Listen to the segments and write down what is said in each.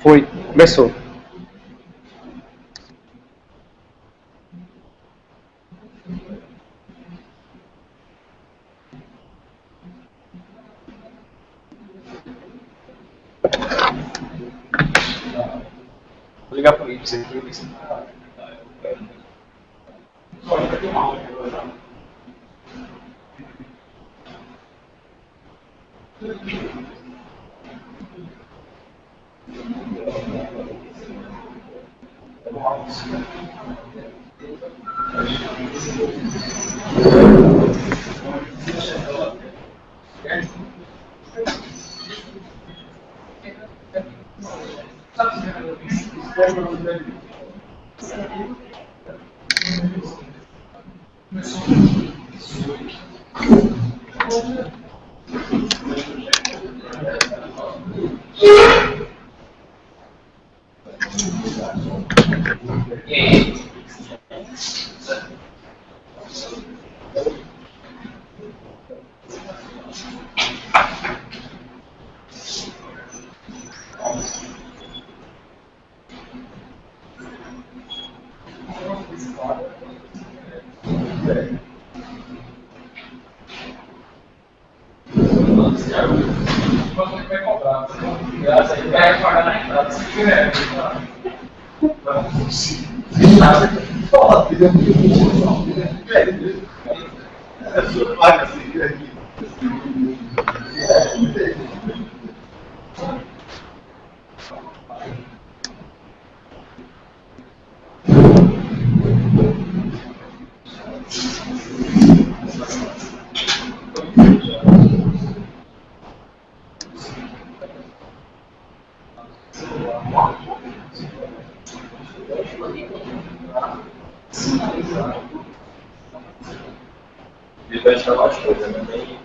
Foi, começou. Vou ligar para o Ives aqui. Ele vai chamar as coisas, né?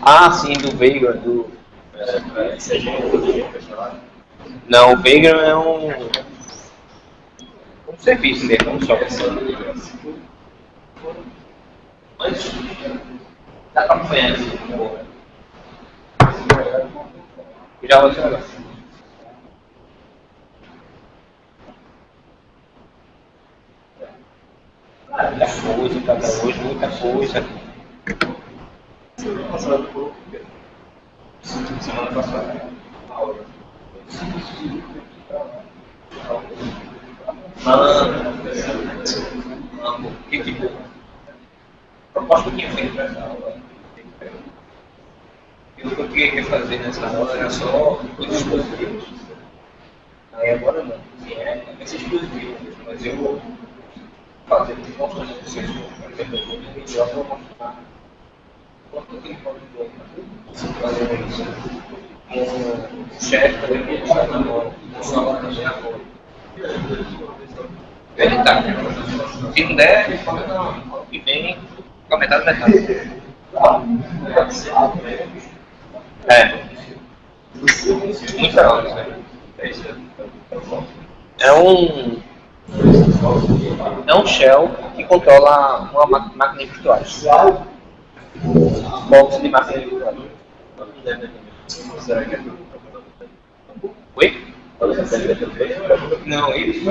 Ah, sim, do Vagrant, do... Não, o Vagrant é um serviço mesmo, um software. Mas dá pra acompanhar isso. Já você olha. Muita coisa, cada hoje, muita coisa. Semana passada. Que tipo? Proposta que eu fiz para essa aula. E o que eu queria fazer nessa aula era só coisas exclusivas. Aí agora não. Vai ser exclusivo, mas eu vou fazer demonstrações de vocês. Por exemplo, eu vou mostrar quanto tempo eu vou fazer isso. Um chefe que está na mão, na sala também agora. Ele tá. Se não der, e vem com a metade da metade. É. Muita hora, né? É um. É um shell que controla uma máquina virtual. Box de máquina virtual. Será que é? Oi? Não, ele.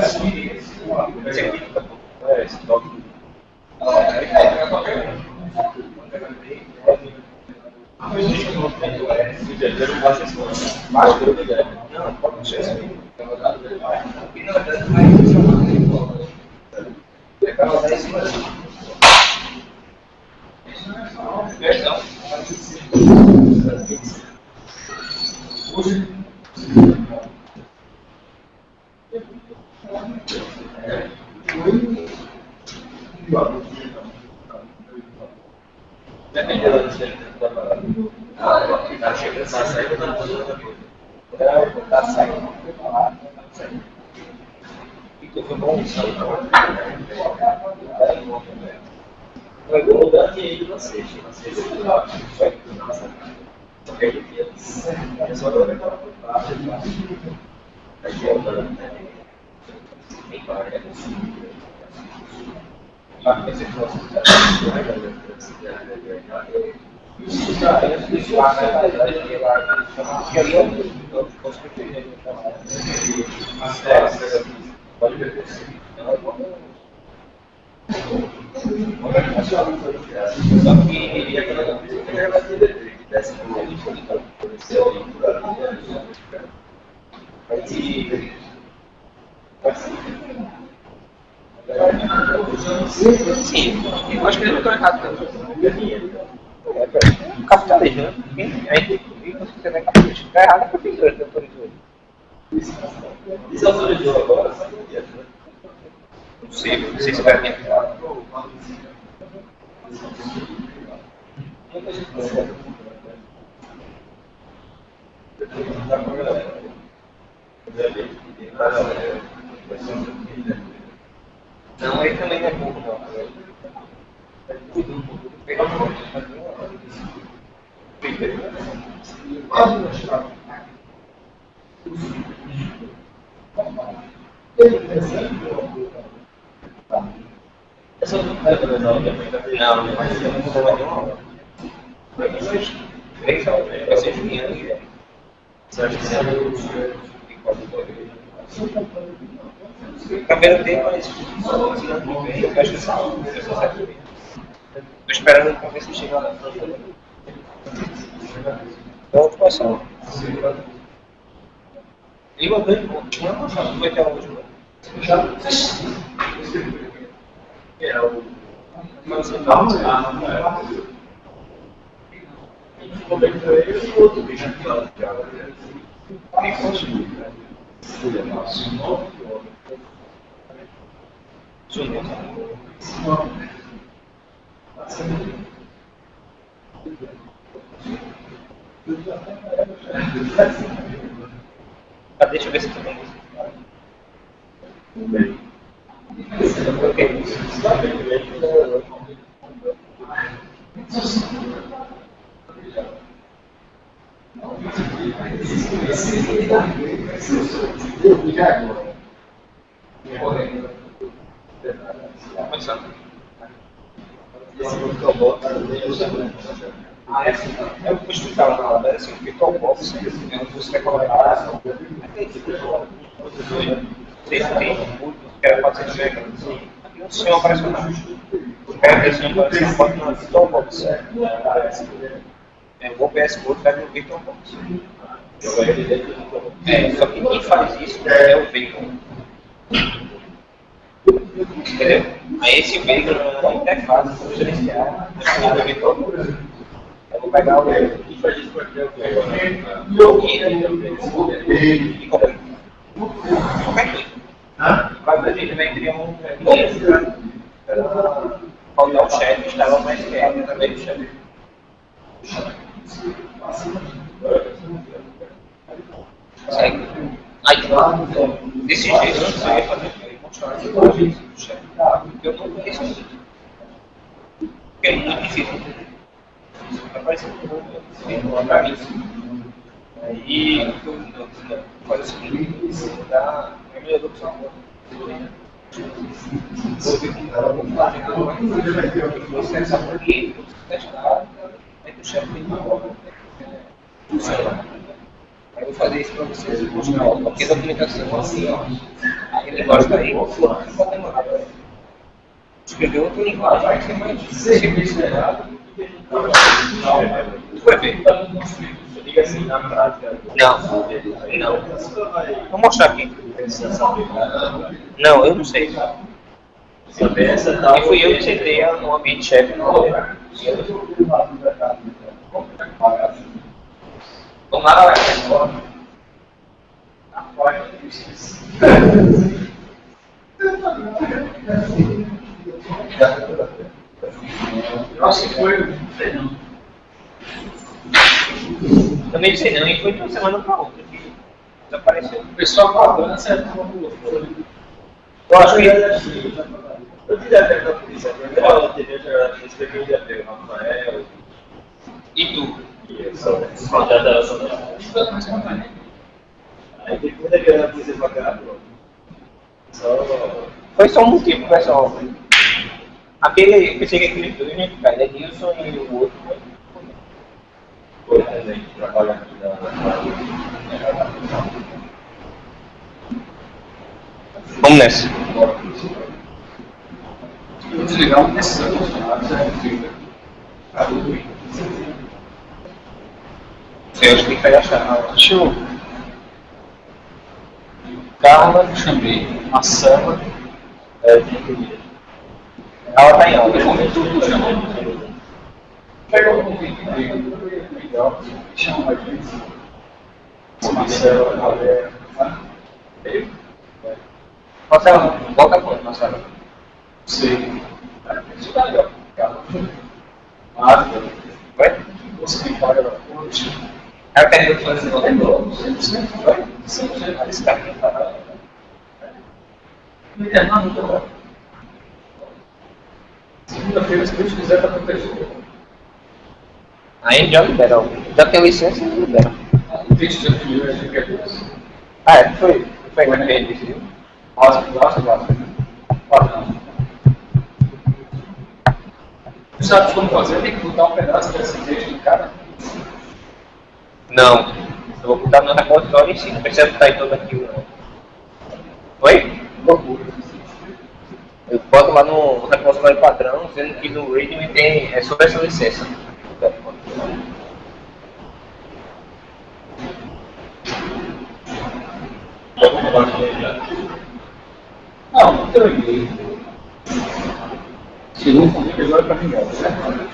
É, esse toque. Pode ver. Só que aquela coisa que era dessa política, Sim, eu acho que eles não estão errados também. O capitalismo, né? E você tem capitalista. Está errado a prefeitura que autorizou ele. isso autorizou agora, Não sei se vai ter. Não, ele também não é burro, não. Não, não vai ser nenhuma. Vai ser Juliano. O cabelo dele parece eu acho que sim. Estou esperando para ver se chega lá. Então, passando. Lima ganha, tinha passado, foi até hoje. É o. Mas não, como é que foi ele o outro bicho aqui, ó. Deixa eu ver se tu tem. Ok. Eu vou explicar uma coisa assim, o Virtual Box é onde você vai colocar tem que era 400 MB. Aqui no sistema operacional. O cara desse sistema operacional pode no Virtual Box. O OBS Code vai no Virtual Box. Só que quem faz isso é o veículo. Entendeu? Aí esse veículo é uma interface para gerenciar o Virtual Box. Eu vou pegar o e qualquer coisa. Mas a gente vai criar um para rodar o chat, instalar mais SQL também do chat. Segue. Aí, desse jeito, você vai fazer mostrar as imagens do chat. Eu não conheço isso. Porque é muito difícil. Vai aparecer um para mim. Aí, faz o seguinte, dá a melhor opção. Você sabe por quê? Você testar, aí o chefe tem que funciona. Aí eu vou fazer isso para vocês, vou mostrar qualquer documentação assim, ó. Aí ele gosta aí, não pode demorar. Escrever outra linguagem, vai ser mais simples. Foi ver. Não. Vou mostrar aqui. Não, eu não sei. E fui eu que sentei no ambiente chefe. Vamos lá, galera. Nossa, foi. Também sei não, e foi de uma semana para outra. Desapareceu. O pessoal pagando certo. Eu acho que. Eu queria ver a polícia. Eu escrevi o Rafael. E tu? Aí depois daquela polícia pra cá, foi só um motivo, pessoal. Aquele, eu pensei que aquele dois, né, cara? Edilson e o outro. foi também trabalhando na Vamos nessa. Vou desligar um desses ar-condicionados, Eu acho que tem que pegar a chave. Deixa eu. Carla, chamei. Marcela. Ela tá em aula. Pega um convite legal. Chama mais vezes. Marcela, Valéria. Marcelo, bota quanto, Marcelo? Sei. Isso tá legal. Marta. Vai? Você tem que pagar a fonte. Ela perdeu o fone, não lembrou. 100%, vai? 100%. Esse cara não tá. Não é nada, não tá. Segunda-feira, se Deus quiser, tá acontecendo. Aí já libera. Já tem licença, libera. O texto já definiu, a gente quer isso. Ah, é? Foi que ele decidiu? Nossa. Você sabe como fazer? Tem que botar um pedaço desse texto em cada. Não. Eu vou botar no repositório em si. Não precisa botar em todo aquilo, não. Oi? Loucura. Eu boto lá no repositório padrão, dizendo que no README tem sobre essa licença. Não tem e-mail. Se não for, agora para mim, certo?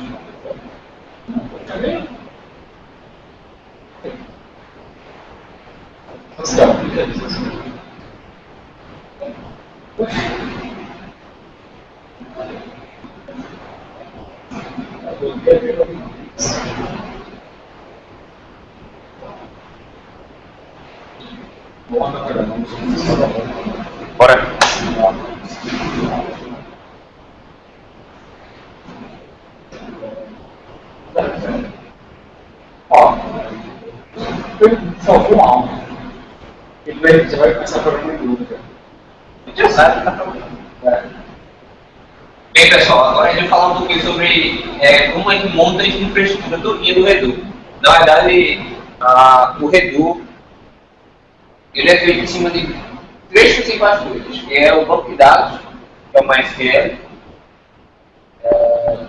Bora. Ó, ele salvou uma alma. Você vai começar a programar em dúvida. Já sabe o que tá falando. Bem, pessoal, agora a gente vai falar um pouquinho sobre como a gente monta a infraestrutura todinha do Redux. Na verdade, o Redux ele é feito em cima de três principais coisas, que é o banco de dados, que é o MySQL,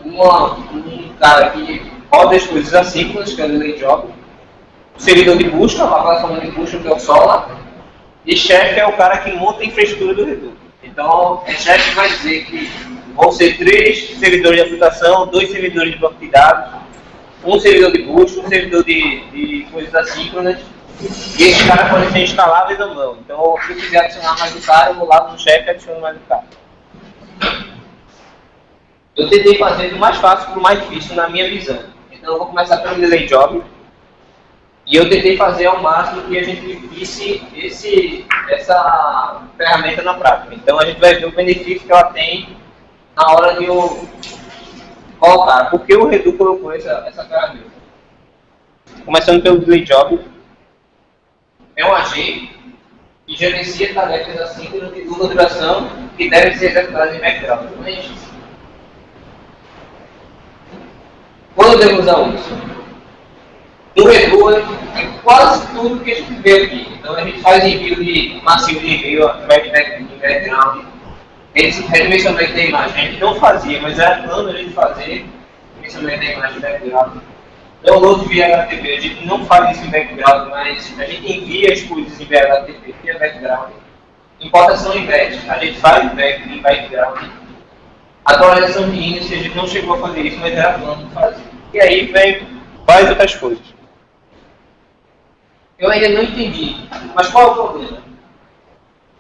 um cara que roda as coisas assíncronas, que é o delay job, o servidor de busca, a plataforma de busca, que é o Solr, e chefe é o cara que monta a infraestrutura do Redux. Então, o chefe vai dizer que vão ser 3 servidores de aplicação, 2 servidores de banco de dados, um servidor de busca, um servidor de coisas assíncronas, e esses caras podem ser instaláveis ou não. Então, se eu quiser adicionar mais um cara, eu vou lá no chefe e adiciono mais um cara. Eu tentei fazer do mais fácil para o mais difícil na minha visão. Então, eu vou começar pelo delay job. E eu tentei fazer ao máximo que a gente visse essa ferramenta na prática. Então, a gente vai ver o benefício que ela tem na hora de eu colocar. Por que o Redux colocou essa ferramenta? Começando pelo delay job. É um agente que gerencia tarefas assíncronas de longa duração que devem ser executadas em background. Mas, quando eu devo usar isso? No Redux é quase tudo que a gente vê aqui. Então a gente faz envio de massivo de e-mail através de background. Esse redimensionamento da imagem a gente não fazia, mas era plano a gente fazer redimensionamento da imagem de background. Download via HTTP, a gente não faz isso em background, mas a gente envia as coisas em HTTP via background. Importação em batch, a gente faz em background. Atualização de índice, a gente não chegou a fazer isso, mas era plano de fazer. E aí vem várias outras coisas. Eu ainda não entendi, mas qual é o problema?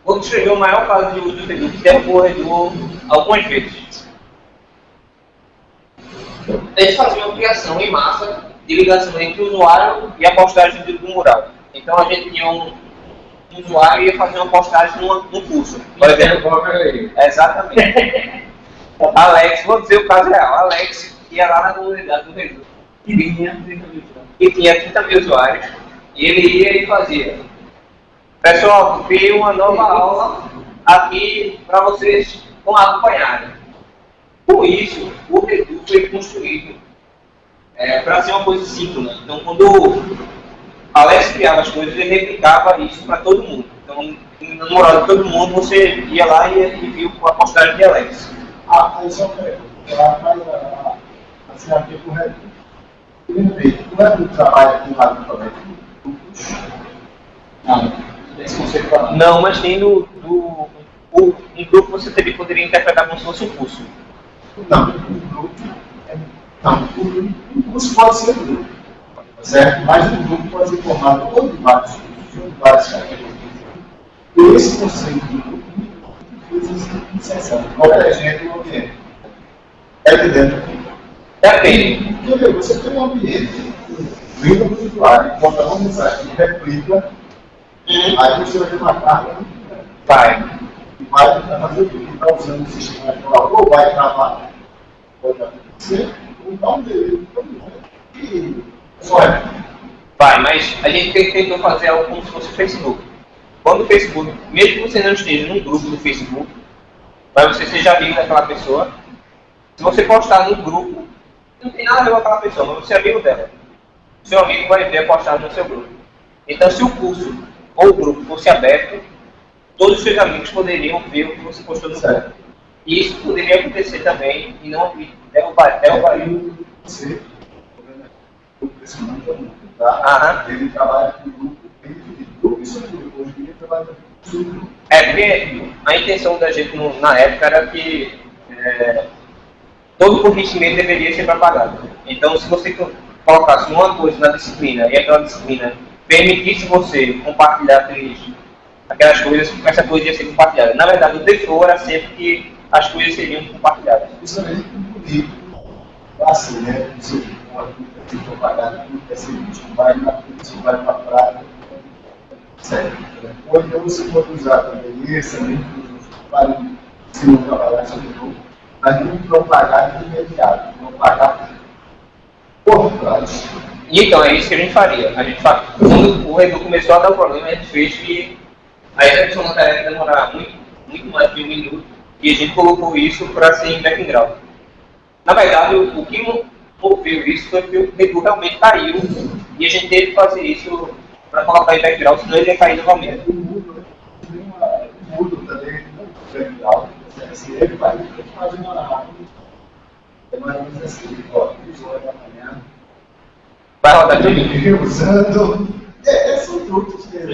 Vou descrever o maior caso de uso do Redux, que derrubou o Redux algumas vezes. A gente fazia uma criação em massa de ligação entre o usuário e a postagem do mural. Então a gente tinha um usuário e ia fazer uma postagem num curso. Por exemplo, exatamente. Alex, vou dizer o caso real. Alex ia lá na comunidade do Redux. E tinha 30 mil usuários. E ele ia e fazia: pessoal, criei uma nova aula aqui para vocês acompanharem. Com isso, o Redux foi construído para ser uma coisa síncrona. Então, quando Alex criava as coisas, ele replicava isso para todo mundo. Então, no moral de todo mundo, você ia lá e viu a postagem de Alex. Aí só pega. Ela faz a assinatura com o Reddit. O Reddit trabalha com lado também. Não, esse conceito para Não, mas tem um grupo você poderia interpretar como se fosse um curso. Não, um curso pode ser um grupo, certo? Mas um grupo pode ser formado ou de vários cursos, ou de várias categorias. E esse conceito de grupo existe inserção. Qualquer gente no ambiente. Está entendendo? Depende. Porque você tem um ambiente, lindo para o usuário, bota uma mensagem que replica, aí você vai ter uma carga, vai fazer o que está usando o sistema atual, ou vai travar, pode acontecer, ou dá um delay, e só é. Vai, mas a gente tentou fazer algo como se fosse o Facebook. Quando o Facebook, mesmo que você não esteja num grupo do Facebook, mas você seja amigo daquela pessoa, se você postar no grupo, não tem nada a ver com aquela pessoa, mas você é amigo dela. Seu amigo vai ver a postagem no seu grupo. Então, se o curso ou o grupo fosse aberto, todos os seus amigos poderiam ver o que você postou no grupo. E isso poderia acontecer também e não derrubar. Você, tá? Ele trabalha com grupo, grupo e subgrupo. Hoje em dia trabalha com subgrupo. Porque a intenção da gente na época era que todo conhecimento deveria ser propagado. Então, se você colocasse uma coisa na disciplina e aquela disciplina permitisse você compartilhar aquelas coisas, essa coisa ia ser compartilhada. Na verdade, o default era sempre que as coisas seriam compartilhadas. Isso é muito bonito. Assim, né? Você pode ser propagado, isso vai para a prática. Certo. Ou então você pode usar também esse para se não trabalhar sobre o jogo, mas não propagar de imediato, propagar por trás. E então, é isso que a gente faria. Quando o Edu começou a dar o problema, a gente fez que a execução da tarefa ia demorar muito mais de 1 minuto e a gente colocou isso para ser em background. Na verdade, o que moveu isso foi que o Edu realmente caiu e a gente teve que fazer isso para colocar em background, senão ele ia cair novamente. O mundo também, background, assim, ele faz uma. É mais ou menos assim, ó, 10 horas da manhã. Vai rodar tudo? Usando. São truques que a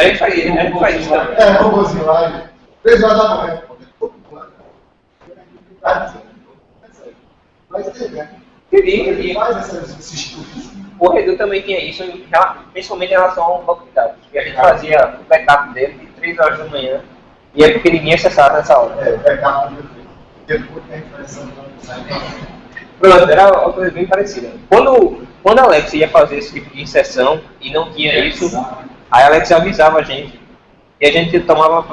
gente faz isso também. Robôzinho lá, 3 horas da manhã. Mas tem, né? Ele faz esses truques. O Redu também tinha isso, principalmente em relação ao banco de dados. E a gente fazia o backup dele de 3 horas da manhã e é porque ninguém acessava nessa hora. O backup depois tem influência. Pronto, era uma coisa bem parecida. Quando a Alex ia fazer esse tipo de inserção e não tinha isso, aí a Alex avisava a gente. E a gente tomava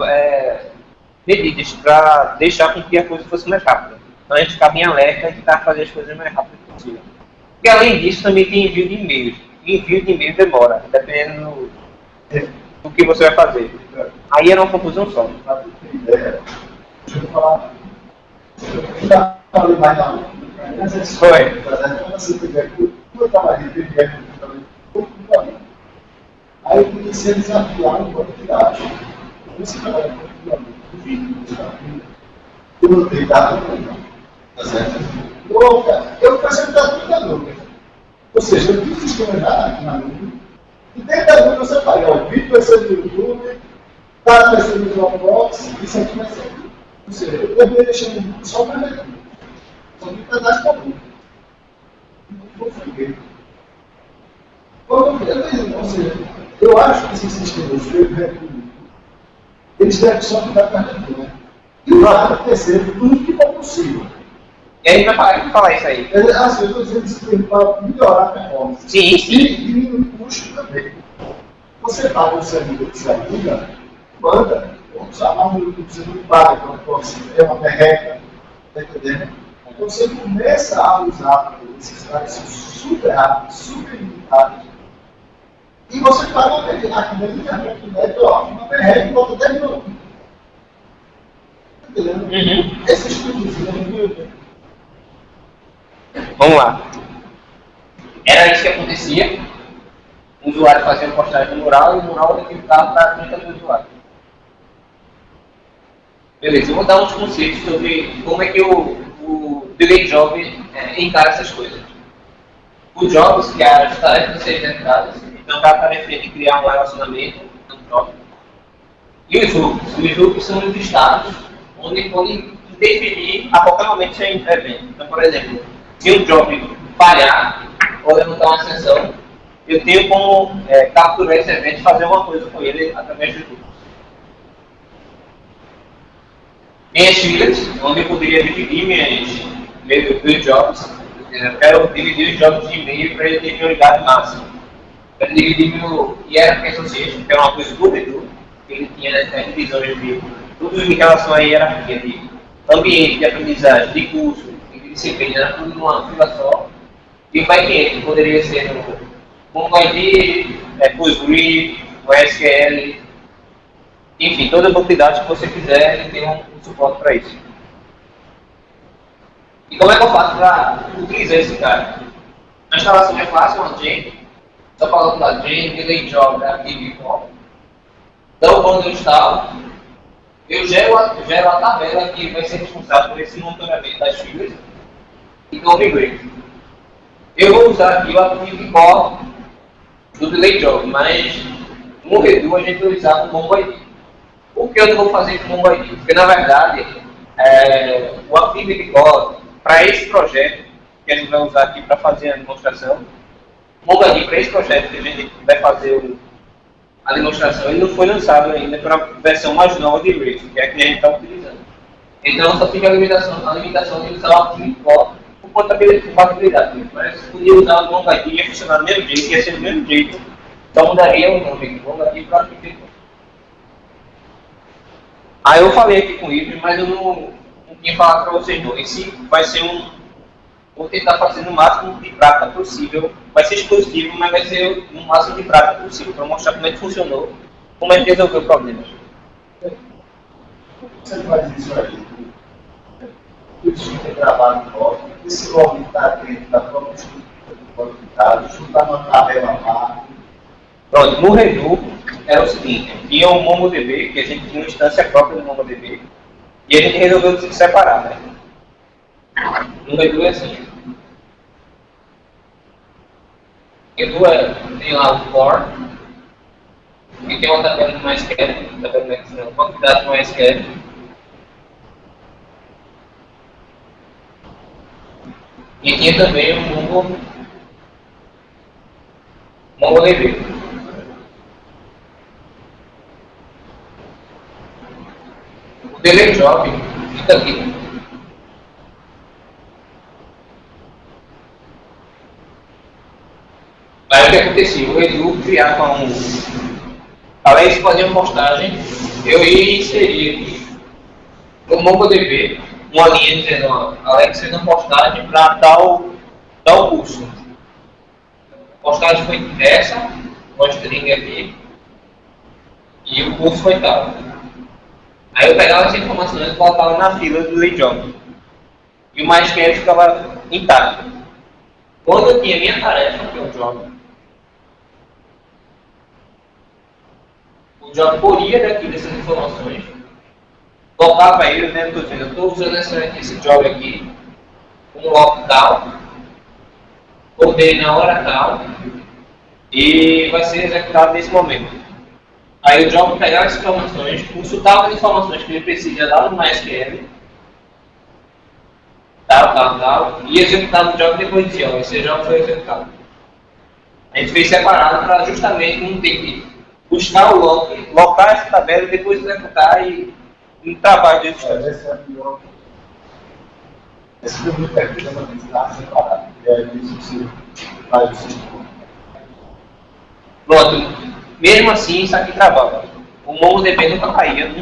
medidas para deixar com que a coisa fosse mais rápida. Então a gente ficava em alerta e tentava fazer as coisas mais rápido possível. E além disso, também tem envio de e-mails. Envio de e-mail demora, dependendo do que você vai fazer. Aí era uma confusão só. Deixa eu falar. Eu já falei mais da luta. Foi. Quando você tiver que eu trabalhei, aí eu comecei a desafiar um banco de dados. Você trabalha com vídeo, eu não tenho dado tá certo? Eu fazia tudo da nuvem. Ou seja, eu fiz sistema na nuvem. E dentro da nuvem você fala, o vídeo vai ser do YouTube, dado vai ser do Dropbox, isso aqui vai ser. Ou seja, eu deveria deixar só para ver. Só que cadastro para nuvem. Não foi feito. Ou seja, eu acho que esses sistemas eles devem só cuidar com a nuvem, né? E usar o terceiro tudo que for possível. E a gente vai falar isso aí. Assim, eu estou dizendo isso para melhorar a performance. Sim, sim. E diminuir o custo também. Você paga um servidor que você aluga, manda, vamos usar mais um que você não paga, é uma merreca, está entendendo? Então você começa a usar esses caras super rápidos, super limitados, e você paga uma merreca, aqui na internet, uma merreca e volta 10 minutos. Está entendendo? Esses estudos, Vamos lá. Era isso que acontecia. O usuário fazia uma postagem no mural e o mural identificava para a conta do usuário. Beleza, eu vou dar uns conceitos sobre como é que o Delay Job encara essas coisas. O Jobs, que é as tarefas a serem executadas, então cada tarefa de criar um relacionamento no Job. E os loops. Os loops são os estados onde podem interferir a qualquer momento sem evento. Então, por exemplo, se um job falhar ou levantar uma sessão, eu tenho como capturar esse evento e fazer uma coisa com ele através dos loops. Minhas filas, onde eu poderia dividir meus jobs. Eu quero dividir os jobs de e-mail para ele ter prioridade máxima. Quero dividir meu Hierarchy Association, que é uma coisa do Edu, que ele tinha divisões de tudo em relação à hierarquia de ambiente, de aprendizagem, de curso, de disciplina, tudo numa fila só. E o back-end poderia ser no MongoID, PostgreSQL, MySQL, enfim, toda a oportunidade que você quiser, ele tem um suporte para isso. E como é que eu faço para utilizar esse cara? A instalação é fácil, uma Jane. Só coloco lá Jane, Delay Job, Active Call. Então, quando eu instalo, eu gero a tabela que vai ser responsável por esse monitoramento das filas e configure. Eu vou usar aqui o Active Call do Delay Job, mas no Redu a gente vai usar o MongoID. Por que eu não vou fazer com o MongoID? Porque, na verdade, o Active Call para esse projeto, que a gente vai usar aqui para fazer a demonstração, MongoID para esse projeto que a gente vai fazer a demonstração, ele não foi lançado ainda para a versão mais nova de Rails, que é a que a gente está utilizando. Então só fica a limitação de usar o Active Call por compatibilidade. Mas se podia usar o MongoID, ia funcionar do mesmo jeito, ia ser do mesmo jeito, só mudaria o nome, MongoID para Active Call. Aí eu falei aqui com o Ives, mas eu não tinha falado para vocês não. Esse vai ser vou tentar fazer no máximo de prática possível. Vai ser explosivo, mas vai ser no máximo de prática possível, para mostrar como é que funcionou, como é que resolveu o problema. Você faz isso aí? O time tem gravado no log, esse log está dentro da própria estrutura do banco de dados, não está numa tabela lá. Pronto, no Redu era o seguinte, tinha um MongoDB, que a gente tinha uma instância própria do MongoDB, e a gente resolveu se separar, né? No Redu é assim. Redu tem lá o core, e tem uma tabela no MySQL, um banco de dados no MySQL. E tinha também o MongoDB. O Delay Job fica aqui. Aí o que acontecia? O Edu criava além de fazer uma postagem, eu ia inserir aqui no MongoDB uma linha dizendo, Alex fez uma postagem para tal curso. A postagem foi essa, uma string aqui, e o curso foi tal. Aí eu pegava essa informação e colocava na fila do Delay Job. E o MySQL ficava intacto. Quando eu tinha minha tarefa, que é o job colhia daqui dessas informações, colocava ele, né? Eu estou usando esse job aqui, um lock tal, ordem na hora tal, e vai ser executado nesse momento. Aí o job pegava as informações, consultava as informações que ele precisa lá no MySQL, tal, e executava o job e depois dizia, esse job foi executado. A gente fez separado para justamente não ter que buscar o log, locar essa tabela e depois executar e um trabalho de distância. Esse é pior. Esse primeiro programa está separado. É isso que você faz o seguinte. Pronto. Mesmo assim, isso aqui travava. O MongoDB nunca caiu.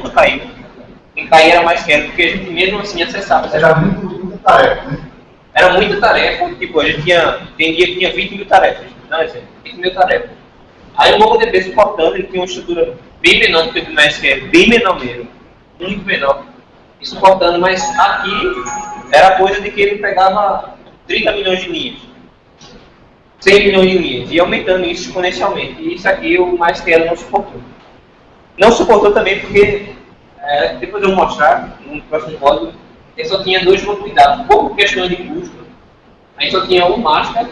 Quem caía era mais quieto, porque a gente mesmo assim acessava. Era muita tarefa, né? Era muita tarefa, tipo, a gente tem dia que tinha 20 mil tarefas. Não, exemplo, 20 mil tarefas. Aí o MongoDB suportando, ele tinha uma estrutura bem menor do que o MySQL, bem menor mesmo, muito menor, e suportando, mas aqui era coisa de que ele pegava 30 milhões de linhas, 100 milhões de linhas, e aumentando isso exponencialmente. E isso aqui o MySQL não suportou. Não suportou também porque, depois eu vou mostrar, no próximo módulo, ele só tinha dois bancos de dados, pouco questão de custo, aí só tinha um master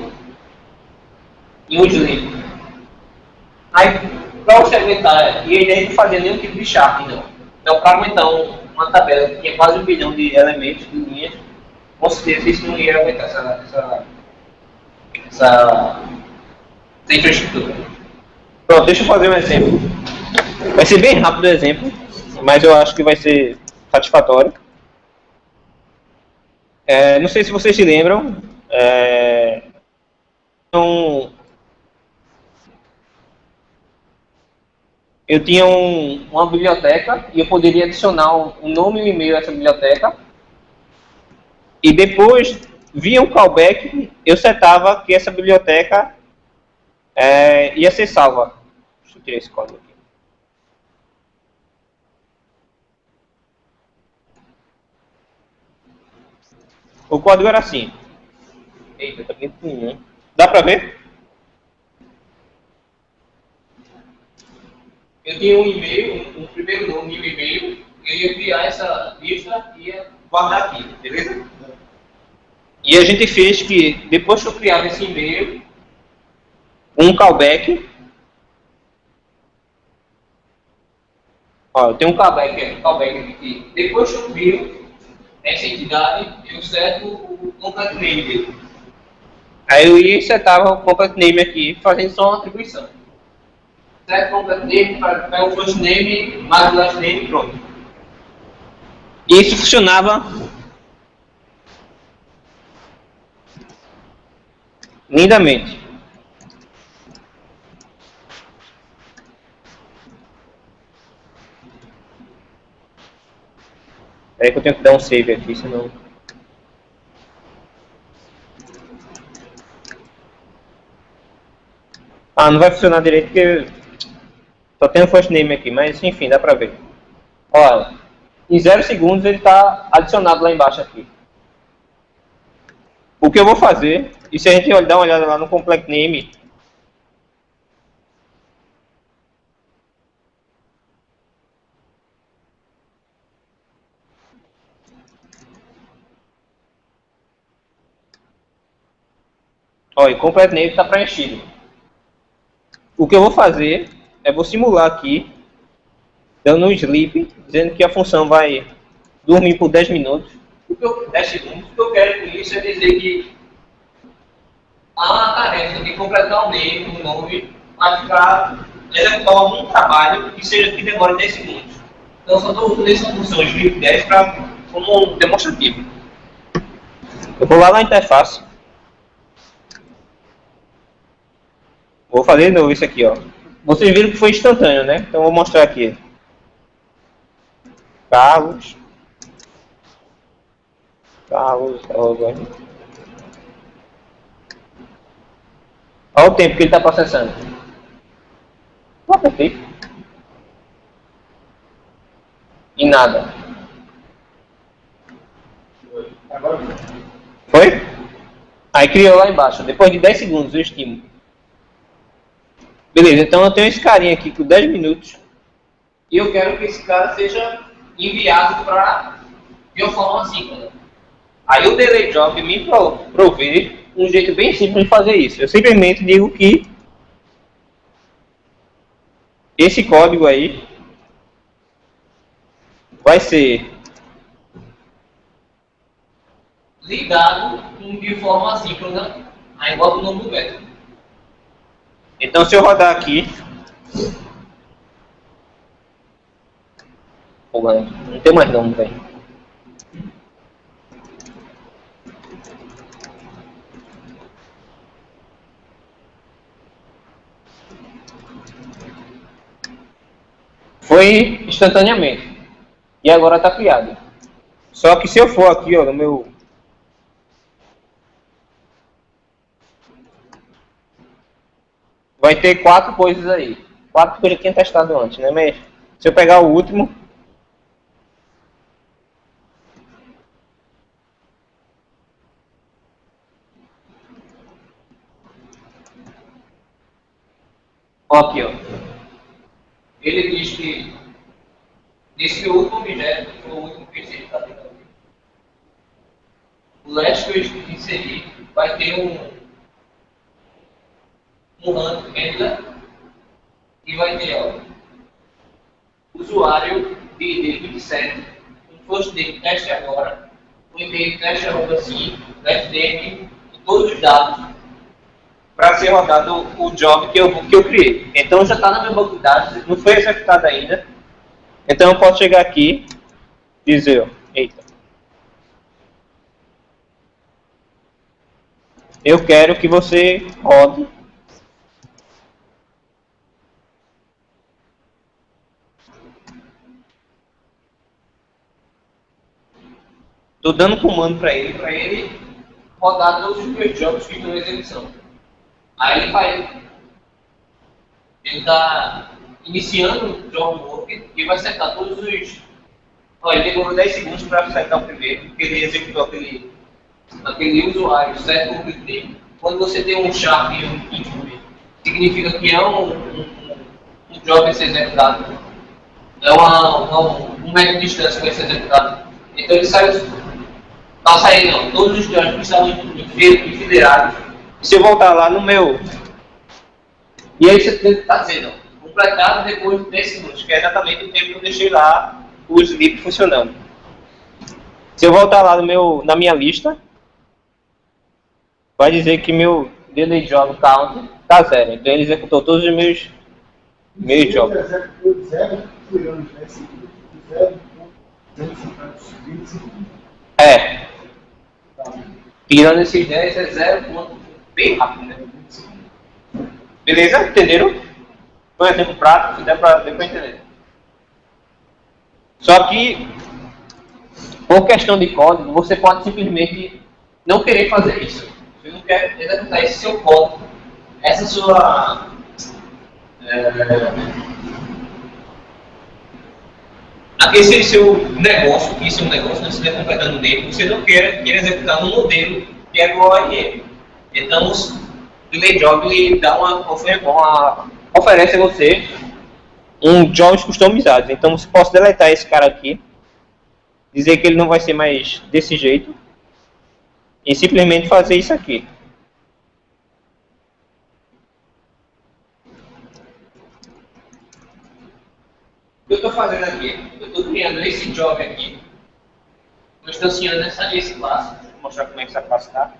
e um sleep. Aí, para você aguentar, e ele não fazia nenhum tipo de chave, não. Então, para aguentar uma tabela que tinha quase 1 bilhão de elementos, de linhas, com certeza isso não ia aguentar essa infraestrutura. Pronto, deixa eu fazer um exemplo. Vai ser bem rápido o exemplo, mas eu acho que vai ser satisfatório. Não sei se vocês se lembram, eu tinha uma biblioteca e eu poderia adicionar um nome e um e-mail a essa biblioteca. E depois, via um callback, eu setava que essa biblioteca ia ser salva. Deixa eu tirar esse código aqui. O código era assim. Eita, tá bem pequenininho. Dá pra ver? Eu tinha um e-mail, um primeiro nome e um e-mail. Eu ia criar essa lista e ia guardar aqui, beleza? E a gente fez que, depois que eu criava esse e-mail, um callback. Ó, eu tenho um callback aqui que, depois que eu crio essa entidade, eu seto o complete name dele. Aí eu ia e setava o complete name aqui, fazendo só uma atribuição. Set complete name para o first name mais o last name, pronto. E isso funcionava lindamente. Peraí que eu tenho que dar um save aqui, senão... Ah, não vai funcionar direito porque só tem o first name aqui, mas enfim, dá pra ver. Olha, em 0 segundos ele está adicionado lá embaixo aqui. O que eu vou fazer, e se a gente dar uma olhada lá no complete name, olha, o complete name está preenchido. O que eu vou fazer é vou simular aqui, dando um sleep, dizendo que a função vai dormir por 10 minutos. 10 segundos. O que eu quero com isso é dizer que a tarefa de completar o nome vai ficar executar algum trabalho que demore 10 segundos. Então, só estou usando essa função sleep 10 como um demonstrativo. Eu vou lá na interface. Vou fazer de novo isso aqui, ó. Vocês viram que foi instantâneo, né? Então vou mostrar aqui. Carlos. Olha o tempo que ele está processando. Perfeito. E nada. Foi? Aí criou lá embaixo. Depois de 10 segundos eu estimo. Beleza, então eu tenho esse carinha aqui com 10 minutos. E eu quero que esse cara seja enviado de uma forma assíncrona. Aí o delay job me provê um jeito bem simples de fazer isso. Eu simplesmente digo que esse código aí vai ser ligado de forma assíncrona, aí bota o nome do método. Então se eu rodar aqui, não tem mais nome, velho. Foi instantaneamente. E agora está criado. Só que se eu for aqui, ó, no meu... Vai ter 4 coisas aí. 4 que eu já tinha testado antes, né? Mas se eu pegar o último... Ó, aqui, ó. Ele diz que nesse último objeto, que foi o último que ele está tentando. O resto que eu inseri vai ter um handler e vai ter, ó, usuário de ID 27, um first name teste agora, um e-mail teste assim, FDM e todos os dados para ser rodado o job que eu criei. Então já está na minha banco de dados, não foi executado ainda. Então eu posso chegar aqui e dizer, ó, eita, eu quero que você rode estou dando comando para ele rodar todos os meus jobs que estão em execução. Aí ele está iniciando o job work e vai setar todos os. Olha, ele demorou 10 segundos para setar o primeiro, porque ele executou aquele usuário, set complete. Quando você tem um sharp e um include, significa que é um job a ser executado. É um método de distância que vai ser executado. Então ele sai. Não sair não, todos os jobs que estavam enfileirados. Se eu voltar lá no meu. E aí você tem que estar dizendo, completado depois de 10 segundos, que é exatamente o tempo que eu deixei lá o sleep funcionando. Se eu voltar lá na minha lista, vai dizer que meu delay job count está 0. Então ele executou todos os meus jobs. É. Tirando esses 10 é 0 bem rápido, né? Beleza? Entenderam? Um exemplo prático, deu para entender. Só que, por questão de código, você pode simplesmente não querer fazer isso. Você não quer executar esse seu código, essa sua aquele seu negócio, que isso é um negócio, não se estiver completando nele, você não quer executar no modelo que é o ORM. Então, o delay job ele dá oferece a você um jobs customizados. Então, você pode deletar esse cara aqui, dizer que ele não vai ser mais desse jeito e simplesmente fazer isso aqui. O que eu estou fazendo aqui? Eu estou criando esse job aqui, eu estou instanciando esse classe. Vou mostrar como é que essa classe está.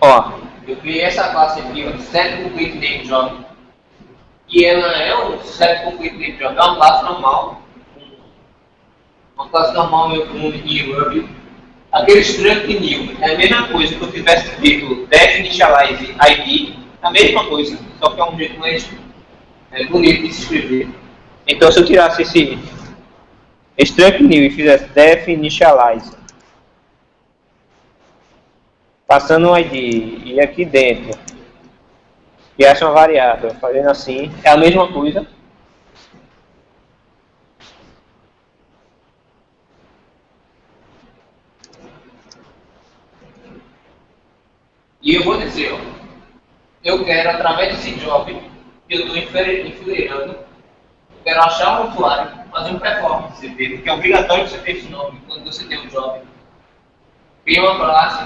Ó, eu criei essa classe aqui, ó, set complete name job, e ela é um set complete name job, é uma classe normal, em Ruby. Aquele struct new é a mesma coisa que eu tivesse escrito def initialize ID, a mesma coisa, só que é um jeito mais bonito de se escrever. Então se eu tirasse esse struct new e fizesse def initialize, passando um ID e aqui dentro, e acha uma variável, fazendo assim, é a mesma coisa. E eu vou dizer, ó, eu quero, através desse job, que eu estou enfileirando, eu quero achar um usuário, fazer um performance CP, porque é obrigatório você ter esse nome quando você tem um job. Cria uma classe,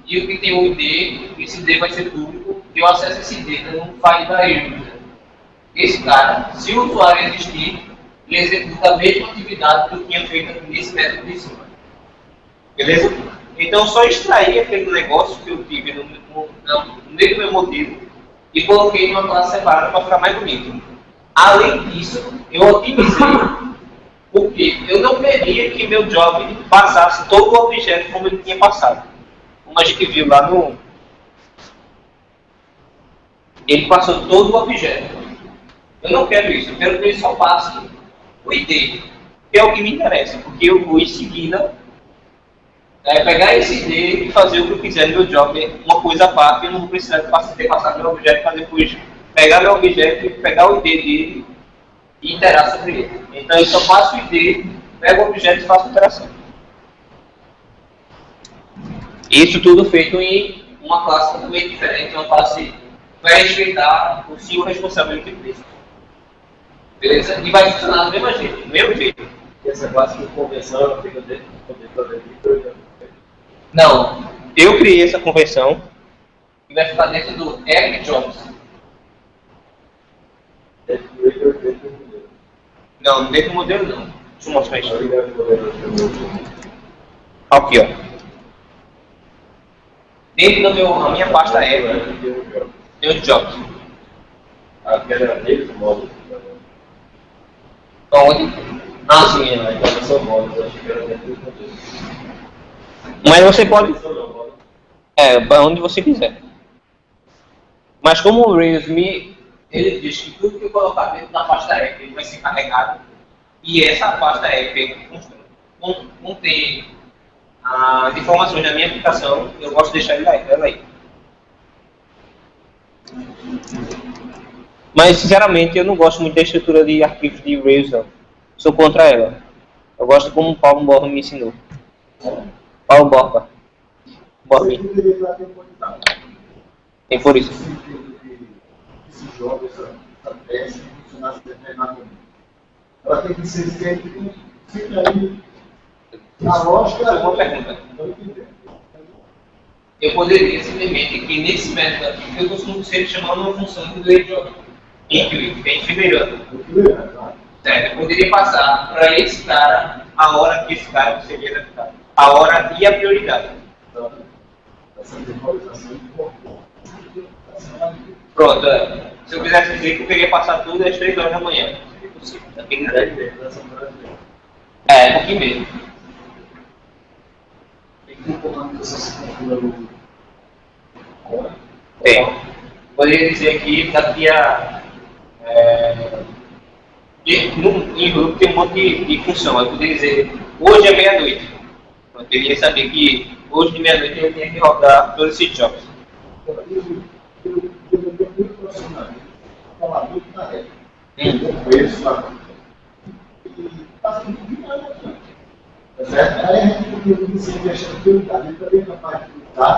e o que tem o ID, esse ID vai ser público, eu acesso esse ID no file da user. Esse cara, se o usuário existir, ele executa a mesma atividade que eu tinha feito nesse método de cima. Beleza? Então, só extrair aquele negócio que eu tive no meio do meu modelo e coloquei em uma classe separada para ficar mais bonito. Além disso, eu otimizei, porque eu não queria que meu job passasse todo o objeto como ele tinha passado. Como a gente viu lá no... Ele passou todo o objeto. Eu não quero isso, eu quero que ele só passe o ID, que é o que me interessa, porque eu vou em seguida pegar esse ID e fazer o que eu quiser no meu job, uma coisa à parte, eu não vou precisar ter passado meu objeto para depois pegar meu objeto e pegar o ID dele e iterar sobre ele. Então eu só faço o ID, pego o objeto e faço a interação. Isso tudo feito em uma classe totalmente diferente, uma classe que vai respeitar o CEO responsável de preço. Beleza? E vai funcionar do mesmo jeito. E essa classe de convenção ela fica dentro do poder livre. Não, eu criei essa convenção e vai ficar dentro do Epic Jobs. Não, dentro do modelo não. Deixa eu mostrar isso. Aqui, ó. Dentro da minha pasta Epic, tem os Jobs. Aqui era neles o módulo. Onde? Ah, sim. Então são módulos, acho que era dentro do modelo. Mas você pode... para onde você quiser. Mas como o Rails ele diz que tudo que eu colocar dentro da pasta Epic vai ser carregado e essa pasta Epic contém as informações da minha aplicação, eu gosto de deixar ela aí. Mas sinceramente eu não gosto muito da estrutura de arquivos de Rails não. Sou contra ela. Eu gosto como o Paulo Borba me ensinou. Paulo Borba. Tem por isso. Esse jogo, essa peça, funcionar determinadamente. Ela tem que ser sempre aí. Na lógica, é uma pergunta. Eu poderia simplesmente aqui nesse método aqui, que eu costumo sempre chamar uma função de layout, incluir, que é enfileirando. Certo? Eu poderia passar para esse cara a hora que esse cara seria executado. A hora e a prioridade. Pronto, se eu quisesse dizer que eu queria passar tudo às 3 horas da manhã. Seria possível. Um pouquinho mesmo. Tem. Poderia dizer que daqui a... em grupo tem um monte de função. Eu poderia dizer, hoje é meia-noite. Eu queria saber que hoje de meia-noite eu tinha que rodar todos esses jobs.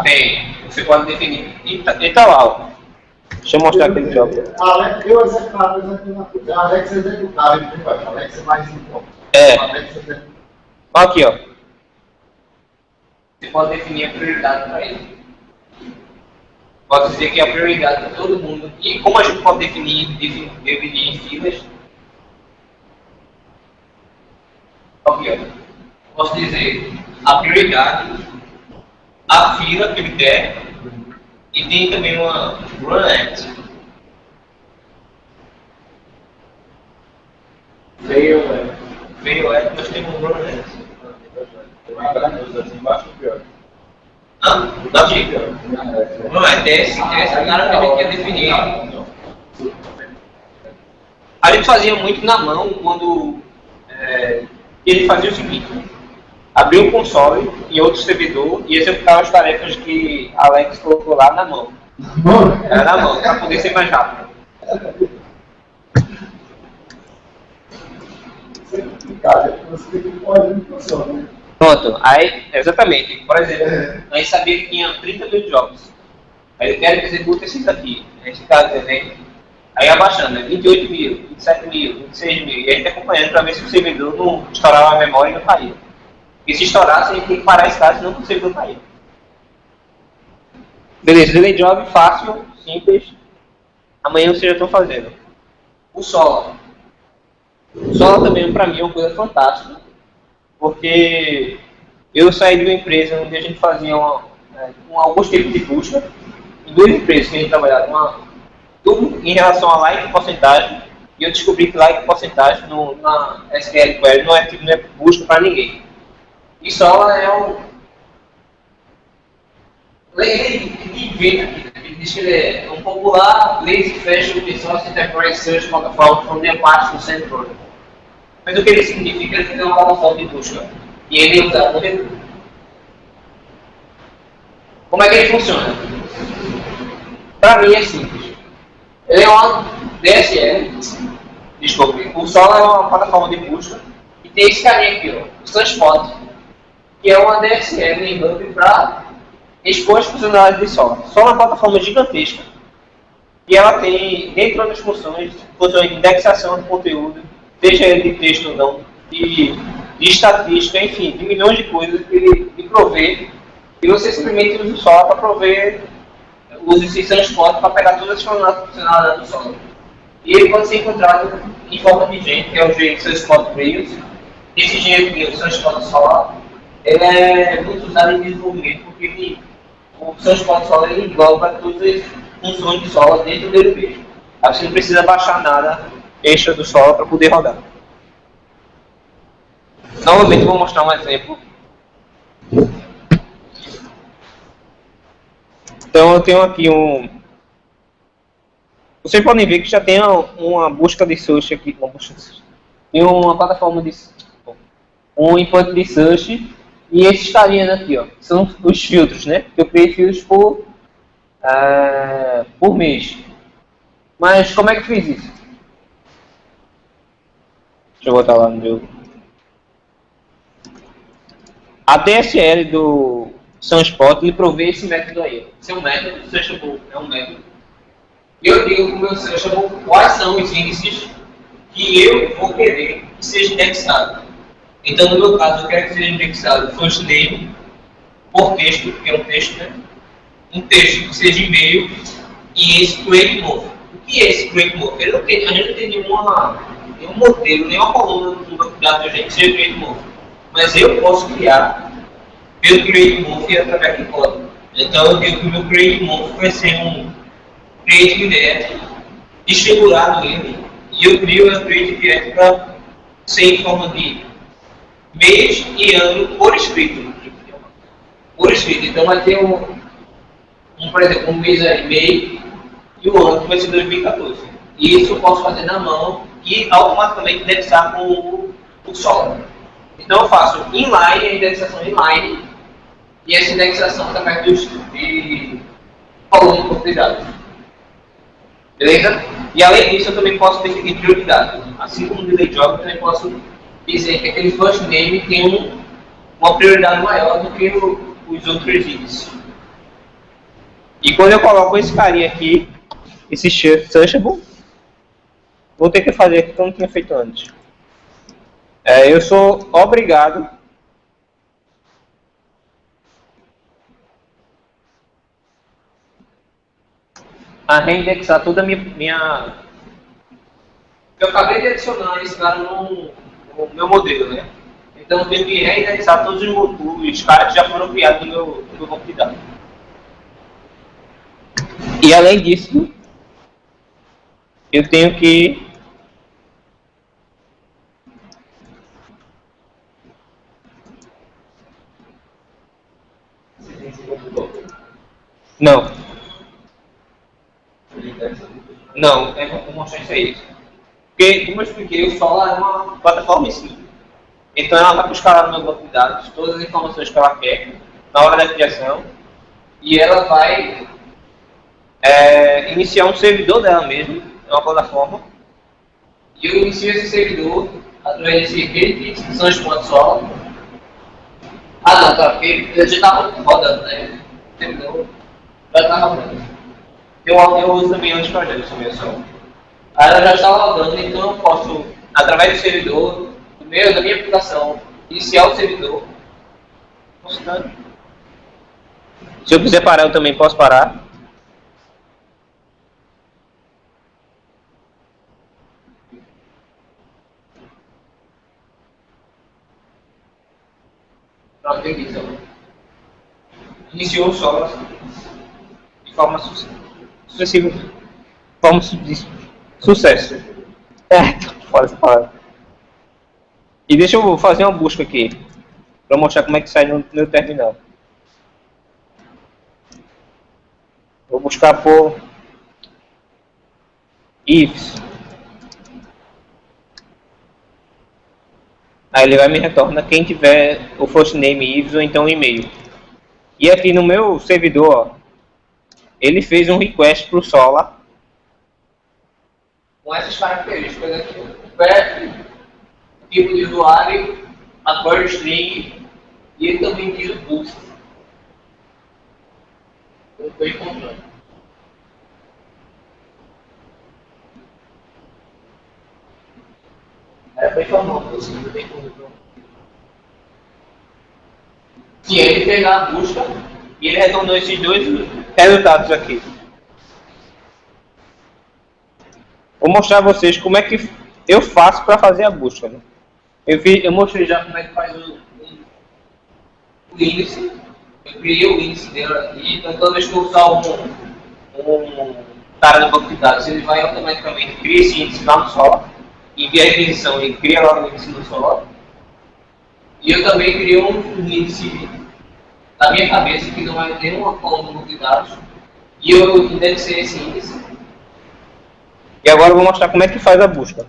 Tem, você pode definir. E tá lá, ó. Deixa eu mostrar aquele job. Eu executava na coisa. Alex executava, ele vai. Alex é mais importante. Aqui, ó. Você pode definir a prioridade para ele. Pode dizer que é a prioridade para todo mundo. E como a gente pode dividir em filas? Aqui, ó. Posso dizer a prioridade, a fila que ele quer, e tem também uma run at. Fail at, nós temos um run at. Não diga. Não é esse cara que a gente quer definir. A gente fazia muito na mão quando ele fazia o seguinte: abria um console em outro servidor e executava as tarefas que Alex colocou lá na mão. Era na mão, para poder ser mais rápido. Pronto, aí, exatamente. Por exemplo, a gente sabia que tinha 30 mil jobs. Aí eu quero que execute esses aqui. A gente está dizendo, aí abaixando, 28 mil, 27 mil, 26 mil. E a gente acompanhando para ver se o servidor não estourava a memória e não caía. E se estourasse, a gente tem que parar esse caso, senão o servidor cair. Beleza, delay job fácil, simples. Amanhã vocês já estão fazendo. O Solar. O Solar também, para mim, é uma coisa fantástica. Porque eu saí de uma empresa onde a gente fazia alguns tipos de busca. Em duas empresas que a gente trabalhava, tudo em relação a like e porcentagem. E eu descobri que like e porcentagem na SQL Query não é busca para ninguém. E Solar é um... Ele diz que ele é um popular lazy fashion open source enterprise search platform from the Apache Central. Mas o que ele significa? Ele tem uma plataforma de busca. E ele é usado no Redux. Como é que ele funciona? Para mim é simples. Ele é uma DSL. Desculpe. O Solar é uma plataforma de busca. E tem esse carinha aqui, ó, o Sunspot, que é uma DSL em Hub para expor as funcionalidades de Solar. Solar é uma plataforma gigantesca e ela tem, dentro das funções de indexação de conteúdo, seja ele de texto ou não, de estatística, enfim, de milhões de coisas que ele provê, e você simplesmente usa o Solar para prover, usa esse transporte para pegar todas as funcionalidades do Solar. E ele pode ser encontrado em forma de gente, que é o Transport Rails. Esse engenheiro de transporte solar, ele é muito usado em desenvolvimento, porque o transporte solar ele engloba todas as funções de solar dentro dele mesmo. Aí você não precisa baixar nada extra do solar para poder rodar. Novamente vou mostrar um exemplo. Então eu tenho aqui vocês podem ver que já tem uma busca de search aqui, tem uma plataforma de um input de search e esses carinhas aqui, ó, são os filtros, né? Eu criei filtros por mês. Mas como é que eu fiz isso? Deixa eu botar lá no meu. A DSL do Sunspot ele provê esse método aí. Esse é um método, searchable é um método. Eu digo para o meu searchable quais são os índices que eu vou querer que seja indexado. Então, no meu caso, eu quero que seja indexado first name por texto, que é um texto, né? Um texto que seja e-mail e esse create novo. O que é esse create novo? A gente não tem nenhum modelo, nenhuma coluna no banco de dados que seja create novo. Mas eu posso criar pelo create novo através do código. Então, eu digo que o meu create novo vai ser um create direct distribuído nele e eu crio a create direct para ser em forma de mês e ano por escrito. Por escrito. Então vai ter por exemplo, um mês é e-mail e o ano que vai ser 2014. E isso eu posso fazer na mão e automaticamente indexar com o Solar. Então eu faço inline, a indexação inline, e essa indexação através de coluna de banco de dados. Beleza? E além disso eu também posso definir prioridade. Assim como no delay job, eu também posso dizer que aquele first name tem uma prioridade maior do que os outros índices. E quando eu coloco esse carinha aqui, esse searchable, vou ter que fazer aqui que eu não tinha feito antes. Eu sou obrigado a reindexar toda a minha... Eu acabei de adicionar esse cara no meu modelo, né? Então eu tenho que reindexar todos os caras que já foram criados no meu banco de dados. E além disso, eu tenho que Não, vou mostrar isso aí. Porque, como eu expliquei, o Solar é uma plataforma em si. Então ela vai buscar lá no meu banco de dados todas as informações que ela quer na hora da criação e ela vai iniciar um servidor dela mesmo, é uma plataforma. E eu inicio esse servidor através desse requerit, que são os pontos Solar. Não, tá, porque ele já estava rodando, né? O servidor já estava rodando. Eu uso também antes projetos também só. Aí ela já está rodando, então eu posso, através do servidor, da minha aplicação, iniciar o servidor. Se eu quiser parar, eu também posso parar. Pronto, então. Iniciou o Solar de forma sucessiva. Forma de sucesso. Fora essa palavra. E deixa eu fazer uma busca aqui, para mostrar como é que sai no meu terminal. Vou buscar por ifs. Aí ele vai me retornar quem tiver o first name ifs ou então um e-mail. E aqui no meu servidor, ó, ele fez um request para o Solar com essas características aqui. O path, tipo de usuário, a query string e ele também diz o pulse. Eu estou encontrando. Era bem famoso, assim, não tem como. Sim, ele fez a busca e ele retornou esses dois resultados aqui. Vou mostrar a vocês como é que eu faço para fazer a busca. Né? Eu mostrei já como é que faz o índice. Eu criei o índice dele aqui, então toda vez que eu usar um cara do banco de dados, ele vai automaticamente criar esse índice lá no Solr, envia a requisição e cria lá o índice no Solr. E eu também criei um índice da minha cabeça, que não é nenhuma coluna do banco de dados, e eu indexei esse índice. E agora eu vou mostrar como é que faz a busca.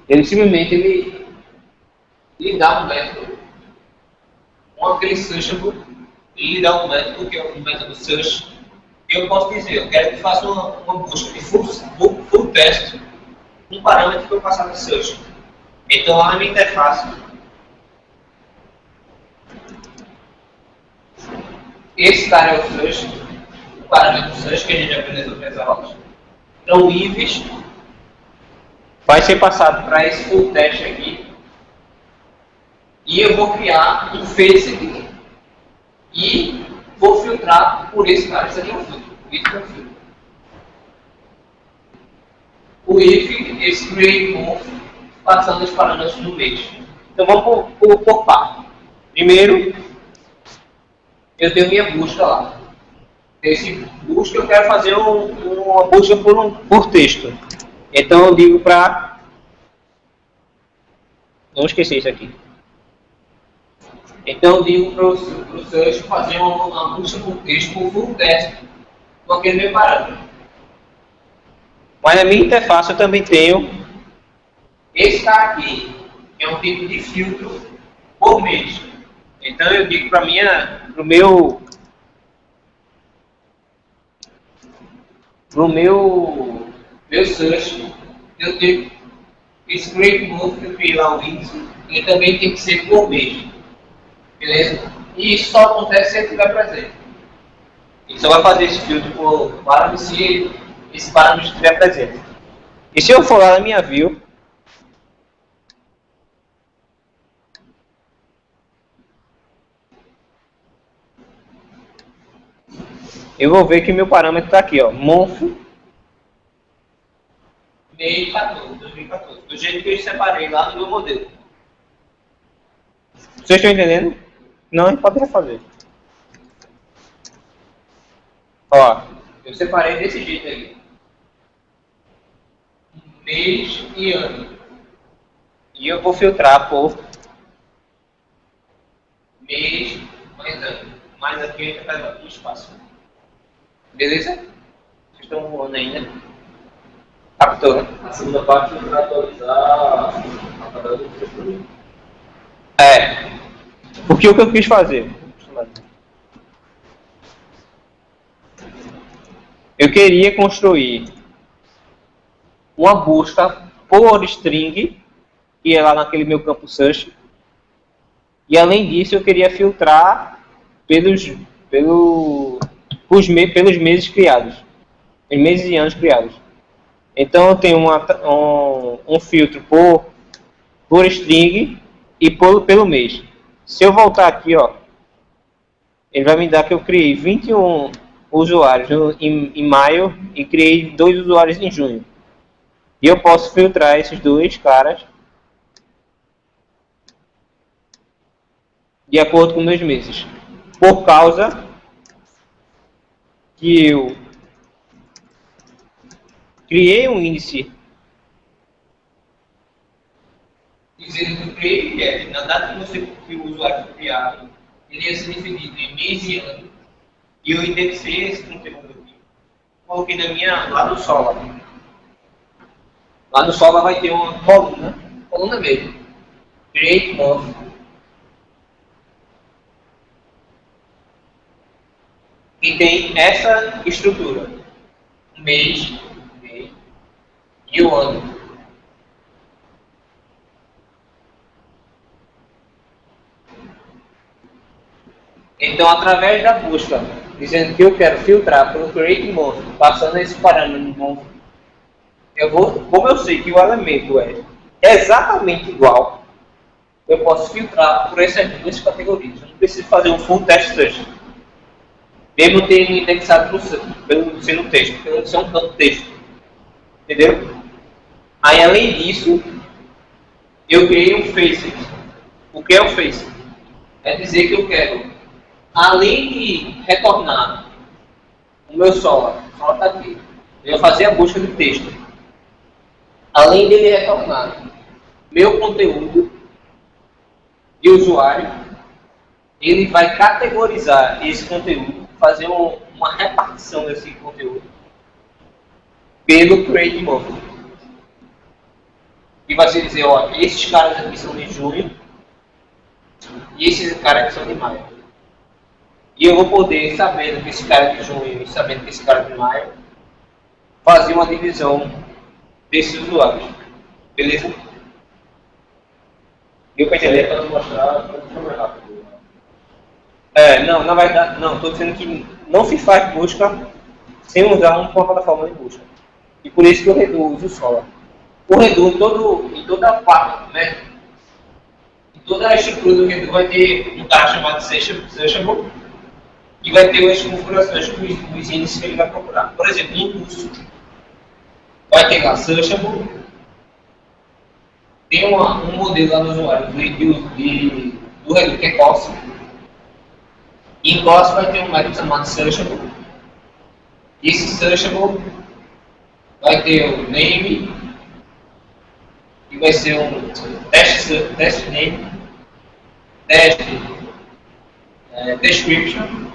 Ele simplesmente ele dá um método, aquele searchable, ele dá um método, que é o método search, e eu posso dizer, eu quero que faça uma busca de full test, um parâmetro que eu passar no search. Então lá na minha interface, esse cara é o search, o parâmetro search que a gente aprendeu nas outras aulas. Então o IVES vai ser passado para esse full test aqui. E eu vou criar um face aqui. E vou filtrar por esse cara. Isso aqui é um filtro. Isso é um filtro. O if, esse create month, passando os parâmetros no mês. Então vamos por parte. Primeiro, eu tenho minha busca lá. Esse busca eu quero fazer uma busca por texto. Então eu digo para... Não esquecer isso aqui. Então eu digo para o search fazer uma busca por texto com full test com aquele meu parâmetro. Mas na minha interface eu também tenho esse cara aqui, que é um tipo de filtro por mês. Então eu digo para o meu search, eu tenho esse create month que eu criei lá o índice, ele também tem que ser por mês. Beleza? E isso só acontece se ele estiver presente. Ele só vai fazer esse filtro por parâmetro se esse parâmetro estiver presente. E se eu for lá na minha view, eu vou ver que meu parâmetro está aqui, ó, month mês 2014, do jeito que eu separei lá no meu modelo. Vocês estão entendendo? Não, a gente pode refazer. Ó, eu separei desse jeito aí. Mês e ano. E eu vou filtrar por mês mais ano. Mais aqui a gente vai dar um espaço. Beleza? Vocês estão voando ainda? Captou, né? A segunda parte é para atualizar a tabela do texto. É. Porque o que eu quis fazer? Eu queria construir uma busca por string, que é lá naquele meu campo search. E além disso, eu queria filtrar pelos meses criados. Os meses e anos criados. Então eu tenho um filtro por string e pelo mês. Se eu voltar aqui, ó, ele vai me dar que eu criei 21 usuários em maio e criei 2 usuários em junho. E eu posso filtrar esses dois caras de acordo com meus meses. Por causa que eu criei um índice dizendo que eu criei, que é na data que o usuário foi criado, ele ia ser definido em mês e ano. E eu indexei esse conteúdo aqui. Coloquei lá no Solr. Lá no Solr vai ter uma coluna mesmo. Create month. E tem essa estrutura. Mês e o ano. Então, através da busca, dizendo que eu quero filtrar pelo create monstro, passando esse parâmetro no monstro, eu vou, como eu sei que o elemento é exatamente igual, eu posso filtrar por essas duas categorias. Eu não preciso fazer um full test search. Mesmo tendo indexado pelo sendo texto, porque não ser um campo texto. Entendeu? Aí, além disso, eu criei um face. O que é o face? É dizer que eu quero, além de retornar o meu Solr está aqui, eu vou fazer a busca de texto. Além dele retornar meu conteúdo de usuário, ele vai categorizar esse conteúdo, fazer uma repartição desse conteúdo pelo create monthly. E vai se dizer, ó, esses caras aqui são de junho e esses caras aqui são de maio. E eu vou poder, sabendo que esse cara é de junho e sabendo que esse cara é de maio, fazer uma divisão desses usuários. Beleza? Deu para entender? Para mostrar como foi mais rápido. Não, na verdade, não, estou dizendo que não se faz busca sem usar uma plataforma de busca. E por isso que eu reduzo o Solr. O Redu, em toda a parte, né? Em toda a estrutura do Redu vai ter um cara chamado Searchable e vai ter as configurações com os índices que ele vai procurar. Por exemplo, no curso, vai ter lá Searchable, tem um modelo lá no usuário do Redu que é COS. E em COS vai ter um método chamado Searchable. E esse Searchable vai ter o name, e vai ser um test name, test description,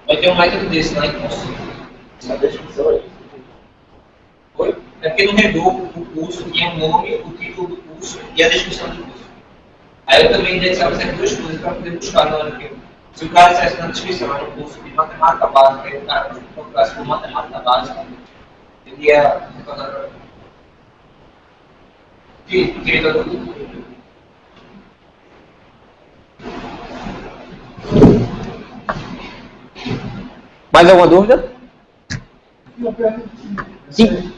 vai ter um método desse lá em curso. A descrição é isso. Foi? É porque no Redu o curso tinha o nome, o título do curso e a descrição do curso. Aí eu também indexava essas duas coisas para poder buscar na hora que eu. Se o cara dissesse na descrição, era um curso de matemática básica, e o cara procurasse por matemática básica, ele ia retornar querida do. Mais alguma dúvida? Sim.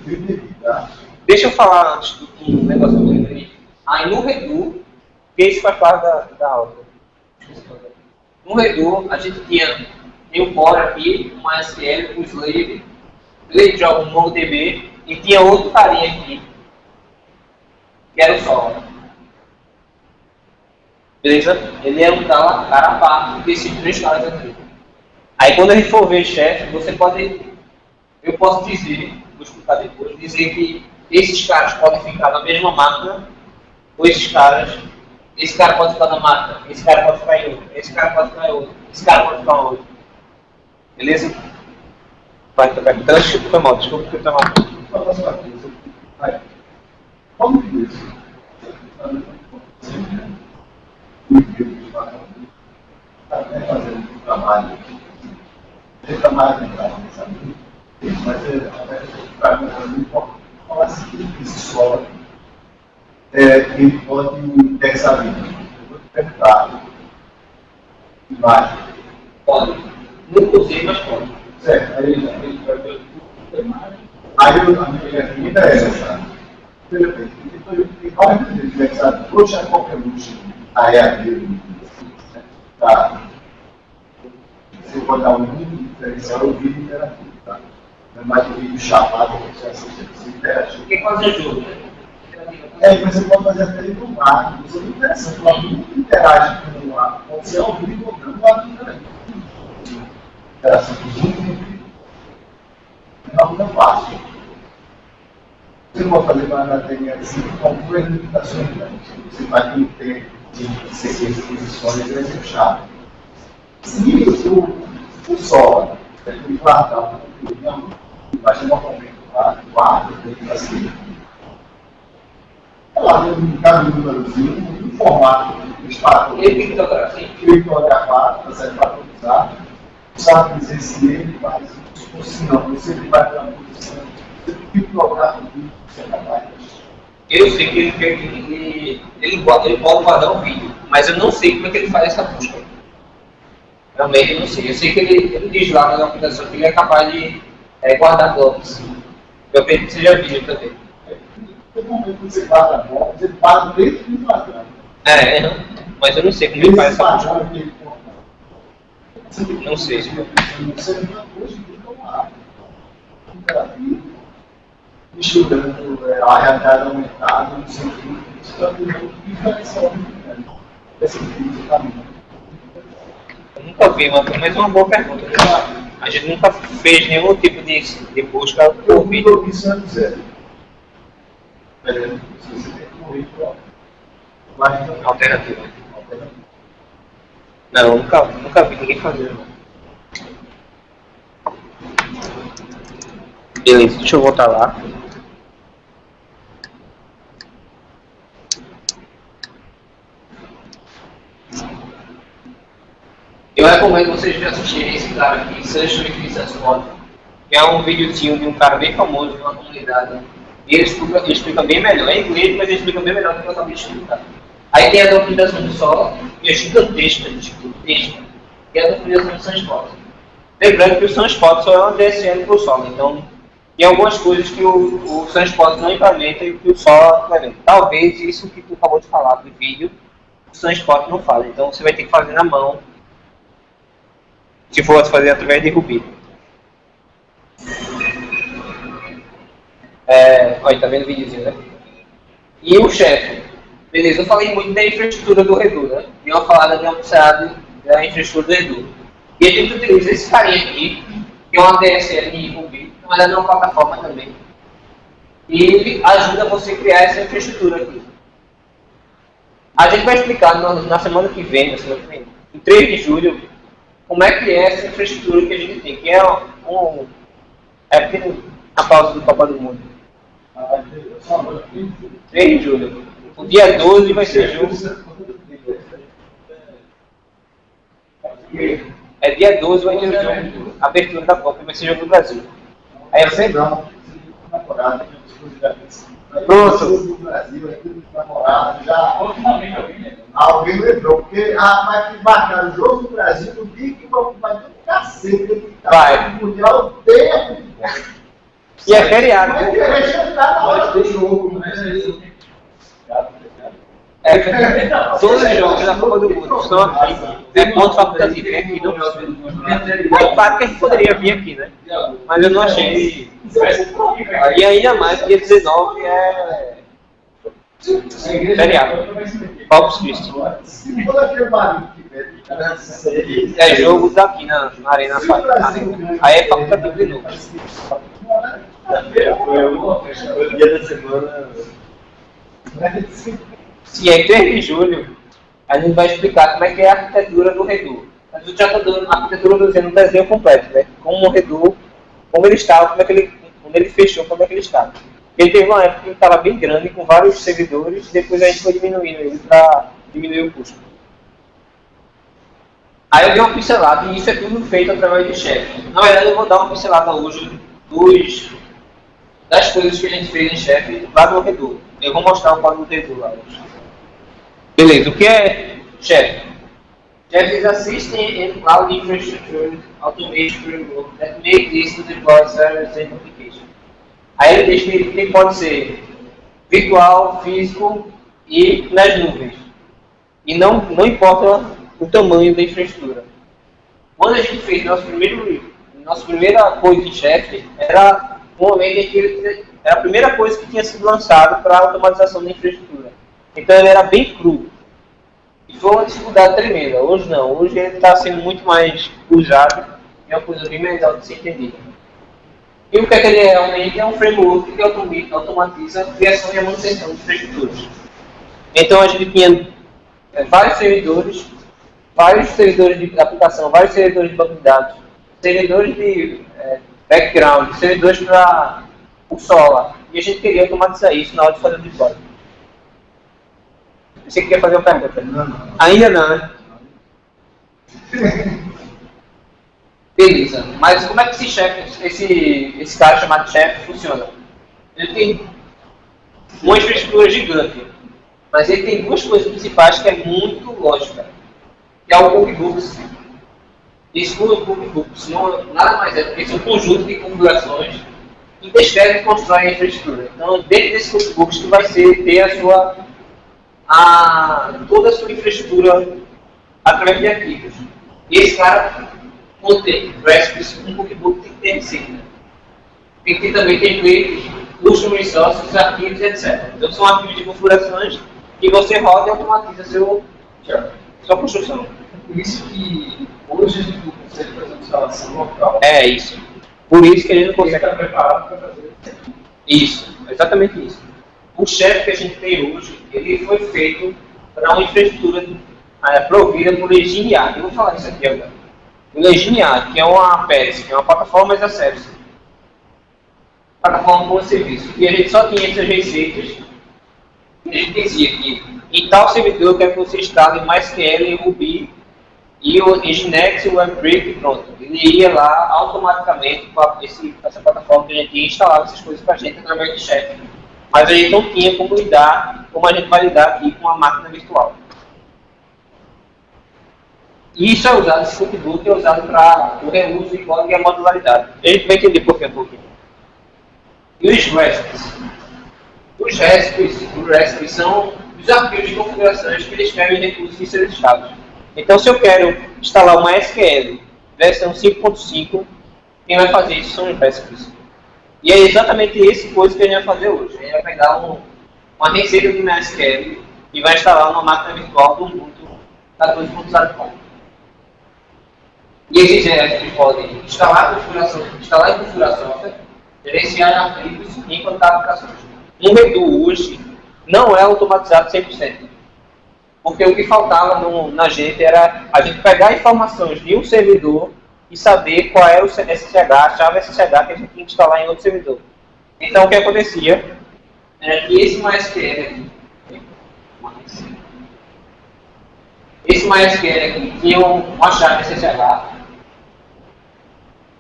Deixa eu falar antes do um negócio que eu lembrei. Aí no Redu, que isso faz parte da aula. No Redu, a gente tem um core aqui, um SQL, um slave, ele joga um MongoDB e tinha outro carinha aqui, que era o Solr. Beleza? Ele é um cara a parte desses três caras aqui. Aí quando a gente for ver chefe, eu posso dizer, vou explicar depois, dizer que esses caras podem ficar na mesma máquina, ou esse cara pode ficar na máquina, esse cara pode ficar em outro, esse cara pode ficar em outro, esse cara pode ficar em outro. Beleza? Vai, então, foi mal, desculpa que eu estava mal. Como que isso? Está fazendo um trabalho. Tem trabalho em casa, sabe? Mas falar assim, esse solo ele pode indexar bem. Eu vou te perguntar. Imagem. Pode. Nunca usei, mas pode. Certo. Aí ele vai ver tudo imagem. Aí a minha pergunta é essa. Então, qual é a indexar? Hoje é qualquer luxo. Aí é aquele. Tá. Se eu botar um vídeo diferencial, eu vi interativo, tá? Não é mais um vídeo chapado, você assiste interativo. O que fazer jogo, né? Mas você pode fazer até no mar, isso é muito interessante. O aluno interage com o ar, pode ser ao vivo ou não, o aluno interage. Interação com o vídeo, não é fácil. Você pode fazer uma TNL assim, com duas limitações grandes. Você vai ter sequência de posições e vai chave. Se o Solr ele guardar o conteúdo, vai chegar um momento lá, guarda, tem que fazer. Ela tem cada númerozinho, um formato disparado. Ele criptografia. Criptografado, para ser padronizado. Sabe dizer se ele faz isso ou se não. Se ele vai para a posição, você criptografa tudo que você trabalha. Eu sei que ele pode guardar o vídeo, mas eu não sei como é que ele faz essa busca. Realmente eu não sei. Eu sei que ele diz lá na aplicação que ele é capaz de guardar blocos. Eu acredito que seja vídeo também. No momento que você guarda a bola, você guarda dentro do quadrado. Mas eu não sei como ele faz essa busca. quadrado que ele coloca. Não sei. Você não hoje em dia não há. Misturando a realidade aumentada, no sentido que isso está dando diferencial desse tipo de caminho. Eu nunca vi, mas uma boa pergunta. A gente nunca fez nenhum tipo de busca por vídeo. Isso é zero. Se você tem um ritual, vai Alternativa. Não, nunca vi ninguém fazer. Beleza, deixa eu voltar lá. Eu recomendo vocês assistirem esse cara aqui, Sancho e Sanspot, que é um videozinho de um cara bem famoso de uma comunidade. E ele explica bem melhor, é em inglês, mas ele explica bem melhor do que eu acabei de explicar. Aí tem a documentação do solo, que é gigantesca, gigantesca, e a documentação do Sanspot. Lembrando que o Sanspot só é uma DSL para o solo, então tem algumas coisas que o Sanspot não implementa e que o solo implementa. Talvez isso que tu acabou de falar do vídeo, o Sanspot não faz, então você vai ter que fazer na mão, se fosse fazer através de Ruby. Olha, tá vendo o videozinho, né? E o chefe. Beleza, eu falei muito da infraestrutura do Redu, né? E uma falada de uma pincelada da infraestrutura do Redu. E a gente utiliza esse carinha aqui, que é uma DSL de Ruby, na verdade é uma plataforma também. E ele ajuda você a criar essa infraestrutura aqui. A gente vai explicar na semana que vem, em 3 de julho, como é que é essa infraestrutura que a gente tem, que é a pausa do Copa do Mundo. 3 de julho. O dia 12 vai ser jogo. Dia 12 vai ter o jogo. A abertura da Copa vai ser jogo do Brasil. Aí você não. Pronto. Alguém lembrou, porque vai marcar o jogo do Brasil no dia que vai ter um cacete. Vai. O Mundial tem a futebol. E é feriado. Mas vai chegar na hora do jogo. Todos os jogos da Copa do Mundo estão aqui. É ponto facultativo, é aqui no é claro que a gente poderia vir aqui, né? Mas eu não achei. E ainda mais, dia 19 é feriado. Corpus Christi. É jogo daqui na Arena Fire. Aí é facultativo de novo. Foi o dia da semana. E aí, 3 de julho, a gente vai explicar como é que é a arquitetura do Redu. A gente já está dando a arquitetura do Redu no desenho completo, né? Como o Redu, como ele estava, quando ele fechou, como é que ele estava. Ele teve uma época que ele estava bem grande, com vários servidores, e depois a gente foi diminuindo ele para diminuir o custo. Aí eu dei uma pincelada, e isso é tudo feito através do chefe. Na verdade, eu vou dar uma pincelada hoje das coisas que a gente fez em chefe lá no Redu. Eu vou mostrar o código do Redu lá hoje. Beleza, o que é chefe? Chef is a system and cloud infrastructure automation framework that make this to deploy servers and applications. Aí ele diz que pode ser virtual, físico e nas nuvens. E não importa o tamanho da infraestrutura. Quando a gente fez nossa primeira coisa de chefe, era um momento em que era a primeira coisa que tinha sido lançada para a automatização da infraestrutura. Então ele era bem cru. E foi uma dificuldade tremenda. Hoje não. Hoje ele está sendo muito mais usado e é uma coisa bem melhor de se entender. E o que é que ele é realmente? É um framework que automatiza a criação e a manutenção de infraestruturas. Então a gente tinha vários servidores de aplicação, vários servidores de banco de dados, servidores de background, servidores para o Solar. E a gente queria automatizar isso na hora de fazer o deploy. Você quer fazer uma pergunta? Não. Ainda não, né? Beleza. Mas como é que esse cara chamado chefe funciona? Ele tem uma infraestrutura gigante. Mas ele tem duas coisas principais que é muito lógica, que é o cookbooks. Esse cookbooks nada mais é do que um conjunto de configurações que descreve e constrói a infraestrutura. Então, dentro desse cookbooks, tu vai ter toda a sua infraestrutura através de arquivos. E esse cara contém recipes, um cookbook tem que ter receita. Tem que ter também templates, custom resources, arquivos, etc. Então, são arquivos de configurações que você roda e automatiza sua construção. Por isso que hoje a gente não consegue fazer uma instalação local. É isso. Por isso que a gente não consegue. Está preparado para fazer. Isso, exatamente isso. O Chef que a gente tem hoje, ele foi feito para uma infraestrutura provida por Engine.AI. Eu vou falar isso aqui agora. O Engine.AI, que é uma PaaS, que é uma plataforma as a service. Plataforma como serviço. E a gente só tinha essas receitas. A gente dizia que em tal servidor eu quero que você instale MySQL, Ruby e o Nginx e o WebDriver e pronto. Ele ia lá automaticamente para essa plataforma que a gente ia instalar essas coisas para a gente através de Chef. Mas a gente não tinha como a gente vai lidar aqui com uma máquina virtual. E isso é usado, esse cookbook é usado para o reuso e a modularidade. A gente vai entender por que um pouquinho. E os RESPs? Os RESPs são os arquivos de configurações que descrevem recursos em seus estados. Então, se eu quero instalar uma SQL versão 5.5, quem vai fazer isso são os RESPs. E é exatamente esse coisa que a gente vai fazer hoje. A gente vai pegar uma receita de MySQL e vai instalar numa máquina virtual do Ubuntu 14.0. E esses RESPs podem instalar em configuração, gerenciar arquivos e implantar aplicações. Um Redu hoje não é automatizado 100%. Porque o que faltava na gente era a gente pegar informações de um servidor e saber qual é o SSH, a chave SSH que a gente tinha que instalar em outro servidor. Então, o que acontecia era que esse MySQL aqui tinha uma chave SSH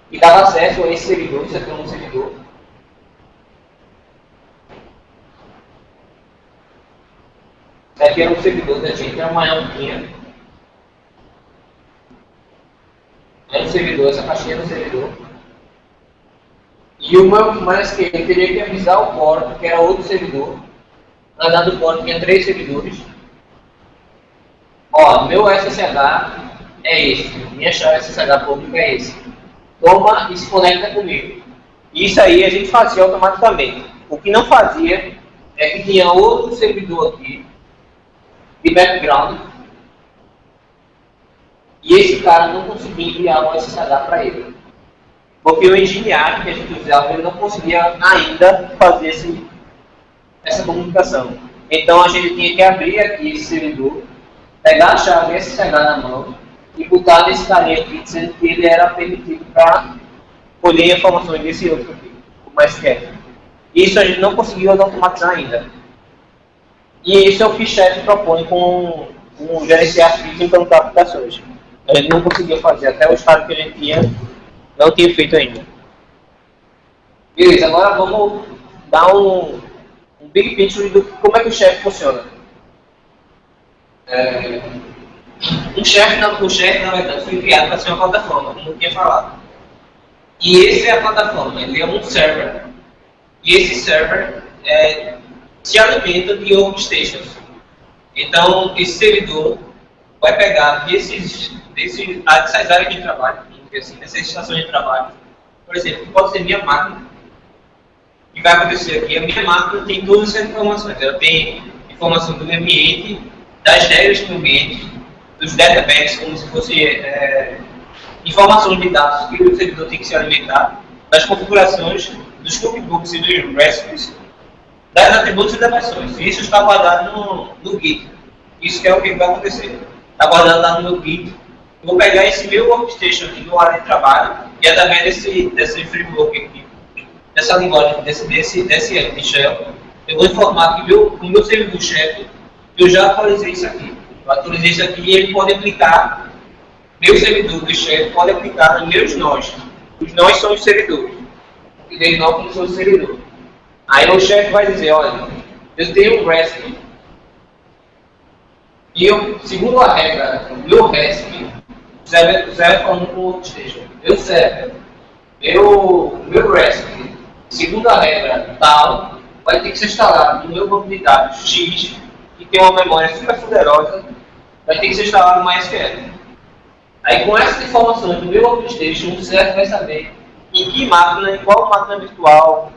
que dava acesso a esse servidor, isso aqui é um servidor. Isso aqui era um servidor da gente, era uma ampinha. Era um servidor, essa caixinha era um servidor. E o MySQL teria que avisar o port, que era outro servidor. Na verdade, o port tinha 3 servidores. Ó, meu SSH é esse, minha chave SSH pública é esse. Toma e se conecta comigo. Isso aí a gente fazia automaticamente. O que não fazia é que tinha outro servidor aqui, de background, e esse cara não conseguia enviar um SSH para ele. Porque o Engine.AI que a gente usava, ele não conseguia ainda fazer essa comunicação. Então a gente tinha que abrir aqui esse servidor, pegar a chave SSH na mão e botar nesse carinha aqui, dizendo que ele era permitido para colher informações desse outro aqui, o MySQL. Isso a gente não conseguiu automatizar ainda. E isso é o que o Chef propõe com gerenciar arquivos e implantar aplicações. A gente não conseguia fazer, até o estado que a gente não tinha feito ainda. Beleza, agora vamos dar um big picture de como é que o Chef funciona. O Chef, na verdade, foi criado para ser uma plataforma, como eu tinha falado. E essa é a plataforma, ele é um server. E esse server se alimenta de workstations. Então, esse servidor vai pegar dessas áreas de trabalho, assim, dessas estações de trabalho. Por exemplo, pode ser minha máquina. O que vai acontecer aqui? A minha máquina tem todas essas informações. Ela tem informação do ambiente, das regras do ambiente, dos databacks, como se fosse informações de dados que o servidor tem que se alimentar, das configurações, dos cookbooks e dos recipes, das atributos e das versões. Isso está guardado no Git. Isso que é o que vai acontecer. Está guardado lá no meu Git. Eu vou pegar esse meu workstation aqui, meu área de trabalho, e através desse framework aqui, dessa linguagem, desse shell, eu vou informar que o meu servidor chefe, eu já atualizei isso aqui. Eu atualizei isso aqui e ele pode aplicar, meu servidor do chefe pode aplicar nos meus nós. Os nós são os servidores. E daí nós como são os servidores. Aí o chefe vai dizer, olha, Eu tenho um REST. E eu, segundo a regra do meu REST, o server falando com o workstation. Meu REST, segundo a regra tal, vai ter que ser instalado no meu banco de dados X, que tem uma memória super poderosa, vai ter que ser instalado no MySQL. Aí com essas informações do meu workstation, o server vai saber em que máquina, em qual máquina virtual,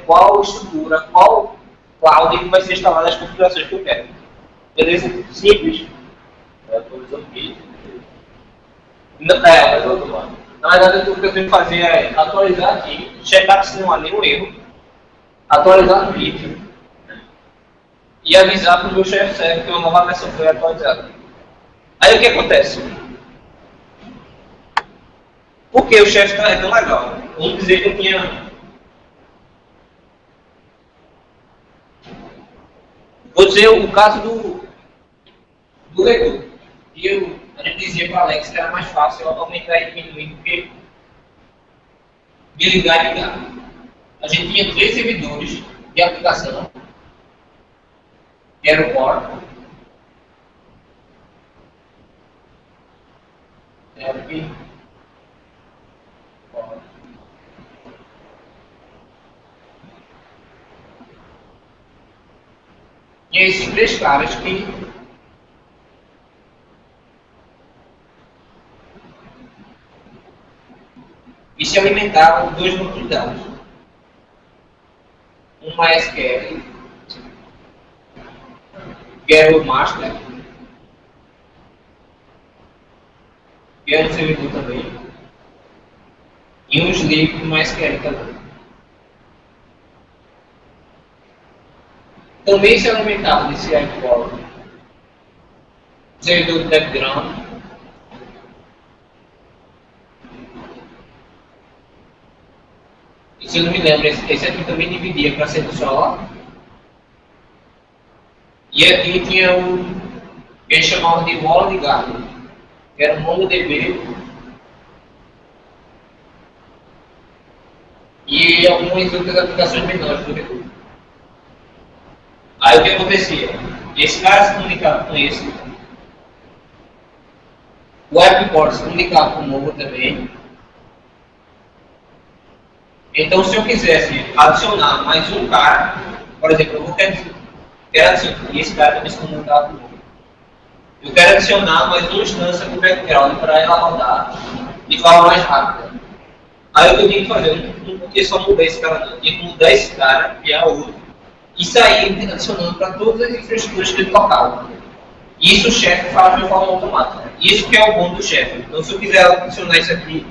qual estrutura, qual cloud que vai ser instalada as configurações que eu quero. Beleza? Simples. Na verdade, o que eu tenho que fazer é atualizar aqui, checar se não há nenhum erro, atualizar no Git e avisar para o meu chefe server que uma nova versão foi atualizada. Aí o que acontece? Por que o chefe é tão legal? Vamos dizer que eu tinha... Vou dizer o caso do Redu. E a gente dizia para o Alex que era mais fácil aumentar e diminuir do que me ligar e ligar. A gente tinha 3 servidores de aplicação, que era o Core, e esses 3 caras que se alimentavam 2 bancos de dados. Um MySQL, que era o master, que era um servidor também, e um sleep do MySQL também. Também se alimentava desse iCore, servidor do background, e se eu não me lembro, esse aqui também dividia para ser só. E aqui tinha que eles chamavam de bola de gato, que era um MongoDB e algumas outras aplicações menores do que. Aí o que acontecia? Esse cara se comunicava com esse, o WebCore se comunicava com o Mongo também. Então, se eu quisesse adicionar mais um cara, por exemplo, eu quero adicionar, e esse cara também se comunicava com o Mongo. Eu quero adicionar mais uma instância com background para ela rodar de forma mais rápida. Aí o que eu tinha que fazer? Eu não podia só mudar esse cara, não. Eu tinha que mudar esse cara, criar outro, e sair adicionando para todas as infraestruturas que ele tocava. Isso o chefe faz de forma automática. Isso que é o bom do chefe. Então, se eu quiser adicionar isso aqui,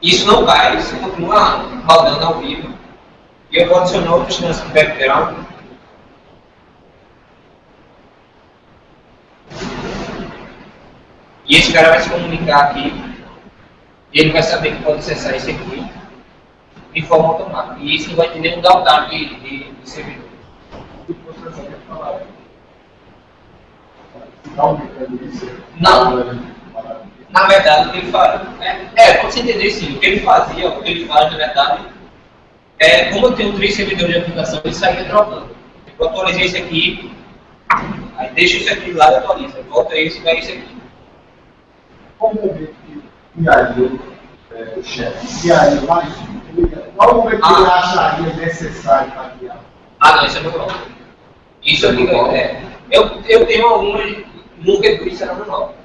isso não cai, isso continua rodando ao vivo. E eu vou adicionar outra instância de background. E esse cara vai se comunicar aqui. E ele vai saber que pode acessar isso aqui de forma automática. E isso não vai ter nenhum downtime de servidor. Não. Na verdade, o que ele faz... pode se entender sim. O que ele fazia, o que ele faz, na verdade, como eu tenho 3 servidores de aplicação, ele saía trocando. Eu atualizei isso aqui, aí deixa isso aqui lá e atualiza. Volta esse e vai isso aqui. Qual o momento que o chefe criaria mais? Qual o momento que ele acharia necessário para criar? Não, isso é manual. Isso aqui eu tenho algumas, nunca isso era manual.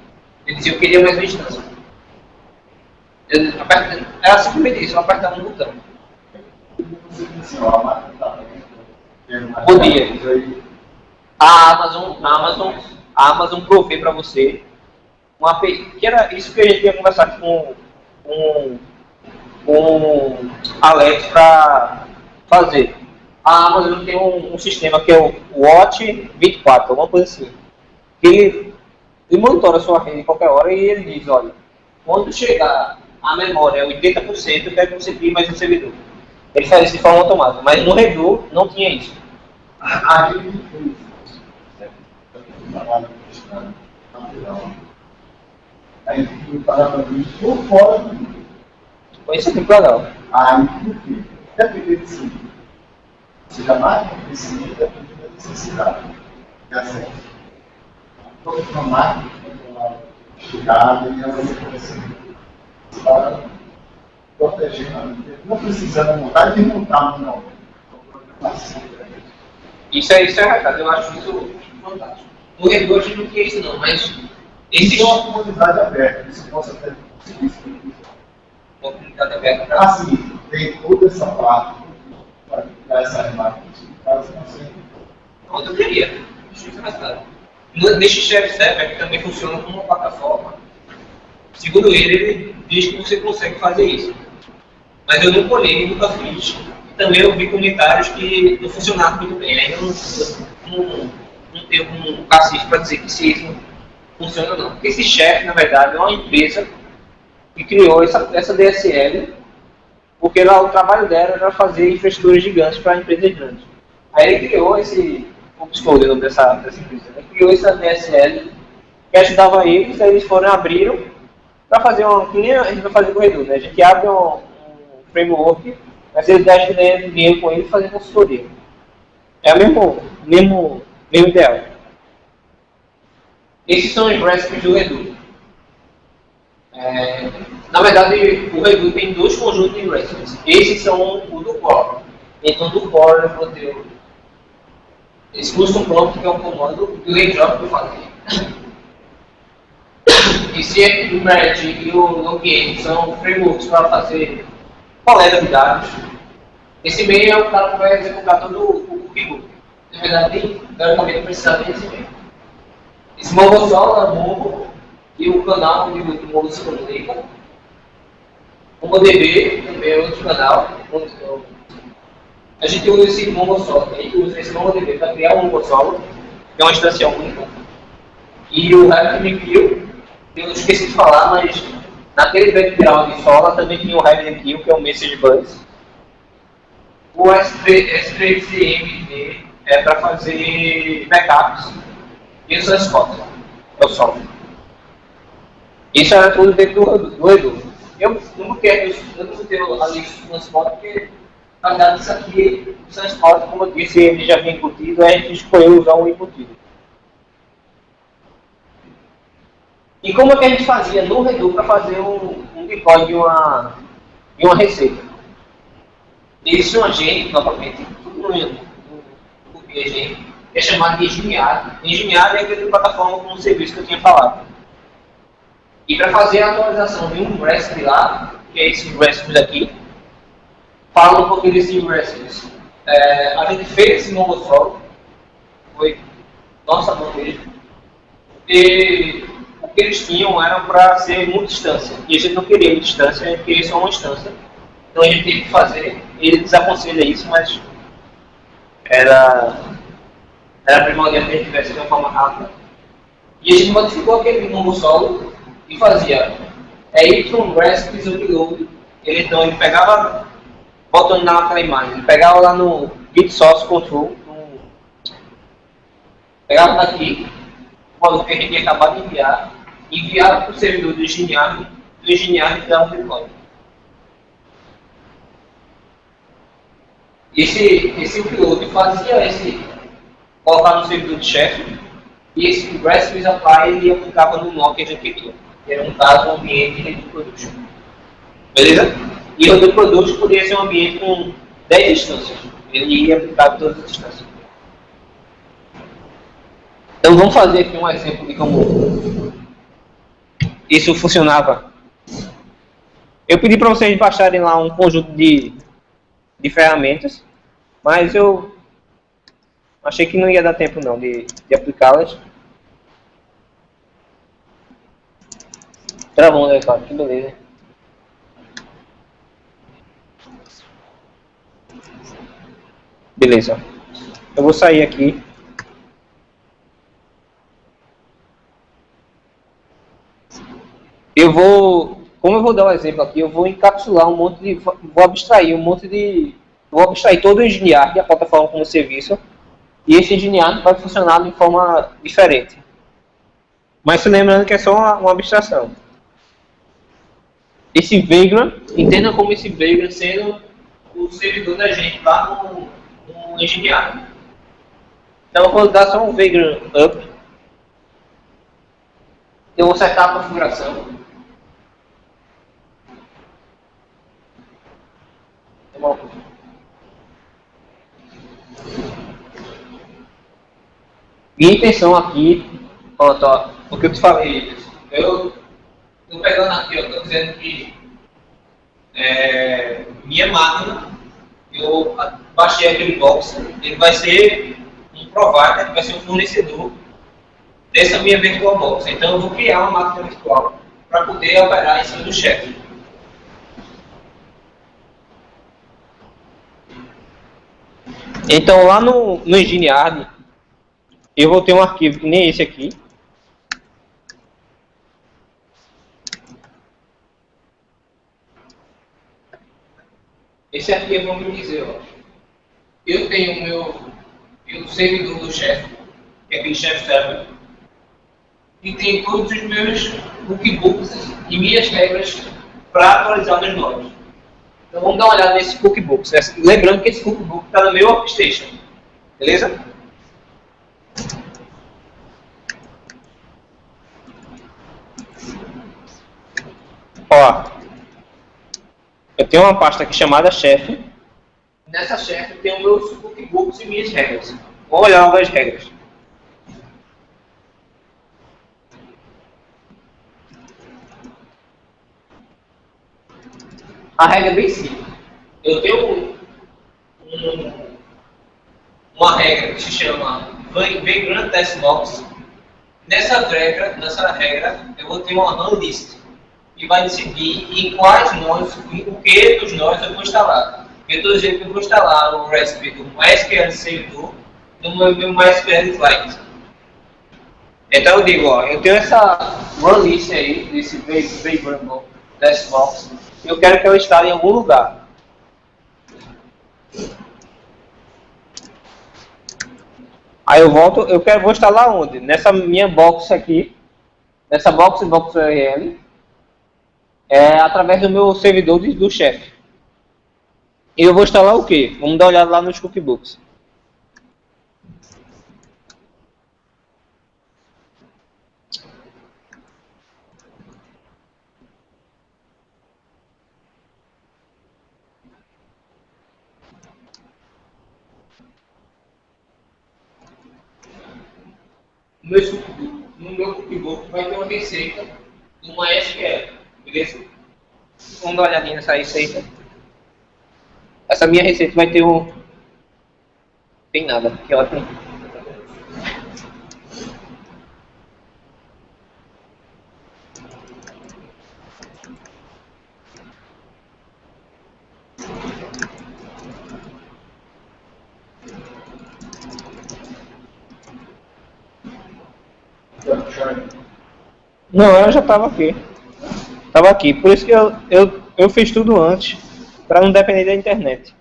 Ele dizia que eu queria mais uma instância. Era simplesmente isso, eu apertava um botão. Podia. A Amazon provê para você uma API, que era isso que a gente ia conversar com Alex para fazer. A Amazon tem um sistema que é o Watch 24, alguma coisa assim. Que ele monitora a sua rede em qualquer hora e ele diz, olha, quando chegar a memória 80%, eu quero que você crie mais um servidor. Ele faz isso de forma automática, mas no Redu não tinha isso. A gente aí tem que parar para isso por fora do vídeo. Isso é muito legal. Aí, por quê? Dependendo de si. seja, a máquina precisa depender da necessidade de acesso. Toda uma máquina esticada e ela para proteger a vida. Não precisando montar e desmontar, não. Isso é verdade, eu acho isso fantástico. No Redor a gente não tinha isso não, mas Existe uma comunidade aberta, isso possa ter uma comunidade aberta para assim, tem toda essa parte para essa máquinas, caso não seja. eu queria. Acho isso engraçado. Neste Chef Step, que também funciona como uma plataforma, segundo ele diz que você consegue fazer isso. Mas eu não olhei e nunca fiz. Também eu vi comentários que não funcionavam muito bem. Aí eu não tenho um cacete para dizer que se isso funciona ou não. Porque esse Chef, na verdade, é uma empresa que criou essa DSL, porque lá, o trabalho dela era fazer infraestruturas gigantes para empresas grandes. Aí ele criou esse, como se for o nome dessa empresa, ele criou essa DSL que ajudava eles, aí eles foram abriram para fazer que nem a gente vai fazer com o Redu, né? A gente abre um framework, mas eles gastam dinheiro com ele e fazem consultoria. É o mesmo ideal. Esses são os recipes do Redu. Na verdade, o Redu tem dois conjuntos de recipes. Esses são o do core. Então, do core eu vou ter esse custom prompt, que é um comando, e o airdrop que eu falei. E se o merge e o login são frameworks para fazer coleta de dados, esse e-mail é o cara que vai executar todo o código. Na verdade, teoricamente precisa desse e-mail. Esse Mongosol é o Mongo e o canal onde o Mongo se comunica. O MongoDB também é outro canal. A gente usa esse Mongosol, a gente usa esse MongoDB para criar um Mongosol, que é uma instância única. E o RabbitMQ, eu esqueci de falar, mas naquele background de Sola também tinha o RabbitMQ, que é o Message Bus. O S3CMD é para fazer backups e o Sunspot, é o Sol. Isso era tudo dentro do Edu. Eu não quero ter a lista do Sunspot porque, na verdade, isso aqui, o Sunspot, como eu disse, ele já vem embutido, a gente escolheu usar um embutido. E como é que a gente fazia no Redu para fazer um deploy de uma receita? Existe um agente, novamente, tudo no agente, que é chamado de engenhado. Engenhado é aquela plataforma com um serviço que eu tinha falado. E para fazer a atualização de um recipe lá, que é esse recipe aqui, fala um pouquinho desses recipes. A gente fez esse Mongosol, foi nossa mão mesmo, e o que eles tinham era para ser multi-instância. E a gente não queria multi-instância, a gente queria só uma instância. Então a gente teve que fazer, ele desaconselha isso, mas era primordial que a gente tivesse de uma forma rápida. E a gente modificou aquele Mongosol e fazia Y recipes upload. Então ele pegava, botando naquela imagem, ele pegava lá no git source control, pegava daqui, o valor que a gente tinha acabado de enviava para o servidor do engenhado e dava um deploy. Esse upload fazia colocar no servidor de chefe, e esse recipes apply ele aplicava no nó que a gente queria, que era, no caso, um ambiente de Redux Production. Beleza? E o Redux Production poderia ser um ambiente com 10 instâncias. Ele ia aplicar em todas as instâncias. Então vamos fazer aqui um exemplo de como isso funcionava. Eu pedi para vocês baixarem lá um conjunto de ferramentas, mas eu achei que não ia dar tempo não de aplicá-las. Travou, né, cara? Que beleza. Beleza. Eu vou sair aqui. Como eu vou dar um exemplo aqui, eu vou encapsular vou abstrair todo o engineering, a plataforma como serviço, e esse engineering vai funcionar de forma diferente. Mas se lembrando que é só uma abstração. Esse Vagrant, entenda como esse Vagrant sendo o servidor da gente lá no engineado. Então eu vou dar só um vagrant up. Eu vou setar a configuração. Minha intenção aqui, pronto, ó, o que eu te falei, eu estou pegando aqui, estou dizendo que minha máquina, eu baixei aquele box, ele vai ser um provider, vai ser um fornecedor dessa minha VirtualBox. Então eu vou criar uma máquina virtual para poder operar em cima do chefe. Então lá no Engineard, eu vou ter um arquivo que nem esse aqui. Esse arquivo, vamos dizer, ó, eu tenho o servidor do chefe, que é aquele chef server, e tem todos os meus cookbooks e minhas regras para atualizar meus nodes. Então vamos dar uma olhada nesse cookbook. Lembrando que esse cookbook está no meu workstation, beleza? Ó, eu tenho uma pasta aqui chamada chefe. Nessa chefe tem os meus cookbooks e minhas regras. Vamos olhar as regras. A regra é bem simples. Eu tenho uma regra que se chama Vagrant Test Box. Nessa regra, eu vou ter uma run list que vai decidir em quais nós, o que dos nós eu vou instalar. Eu estou dizendo que eu vou instalar o recipe do MySQL servidor no meu MySQL client. Então eu digo, ó, eu tenho essa run list aí, desse Vagrant Test Box. Eu quero que eu instale em algum lugar. Aí eu volto, vou instalar onde? Nessa minha box aqui, nessa box URL, através do meu servidor do chefe. E eu vou instalar o quê? Vamos dar uma olhada lá nos cookbooks. No meu cookbook vai ter uma receita do MySQL, beleza? Vamos dar uma olhadinha nessa receita. Essa minha receita vai ter tem nada, que ótimo. Não, ela já estava aqui. Estava aqui. Por isso que eu fiz tudo antes, para não depender da internet.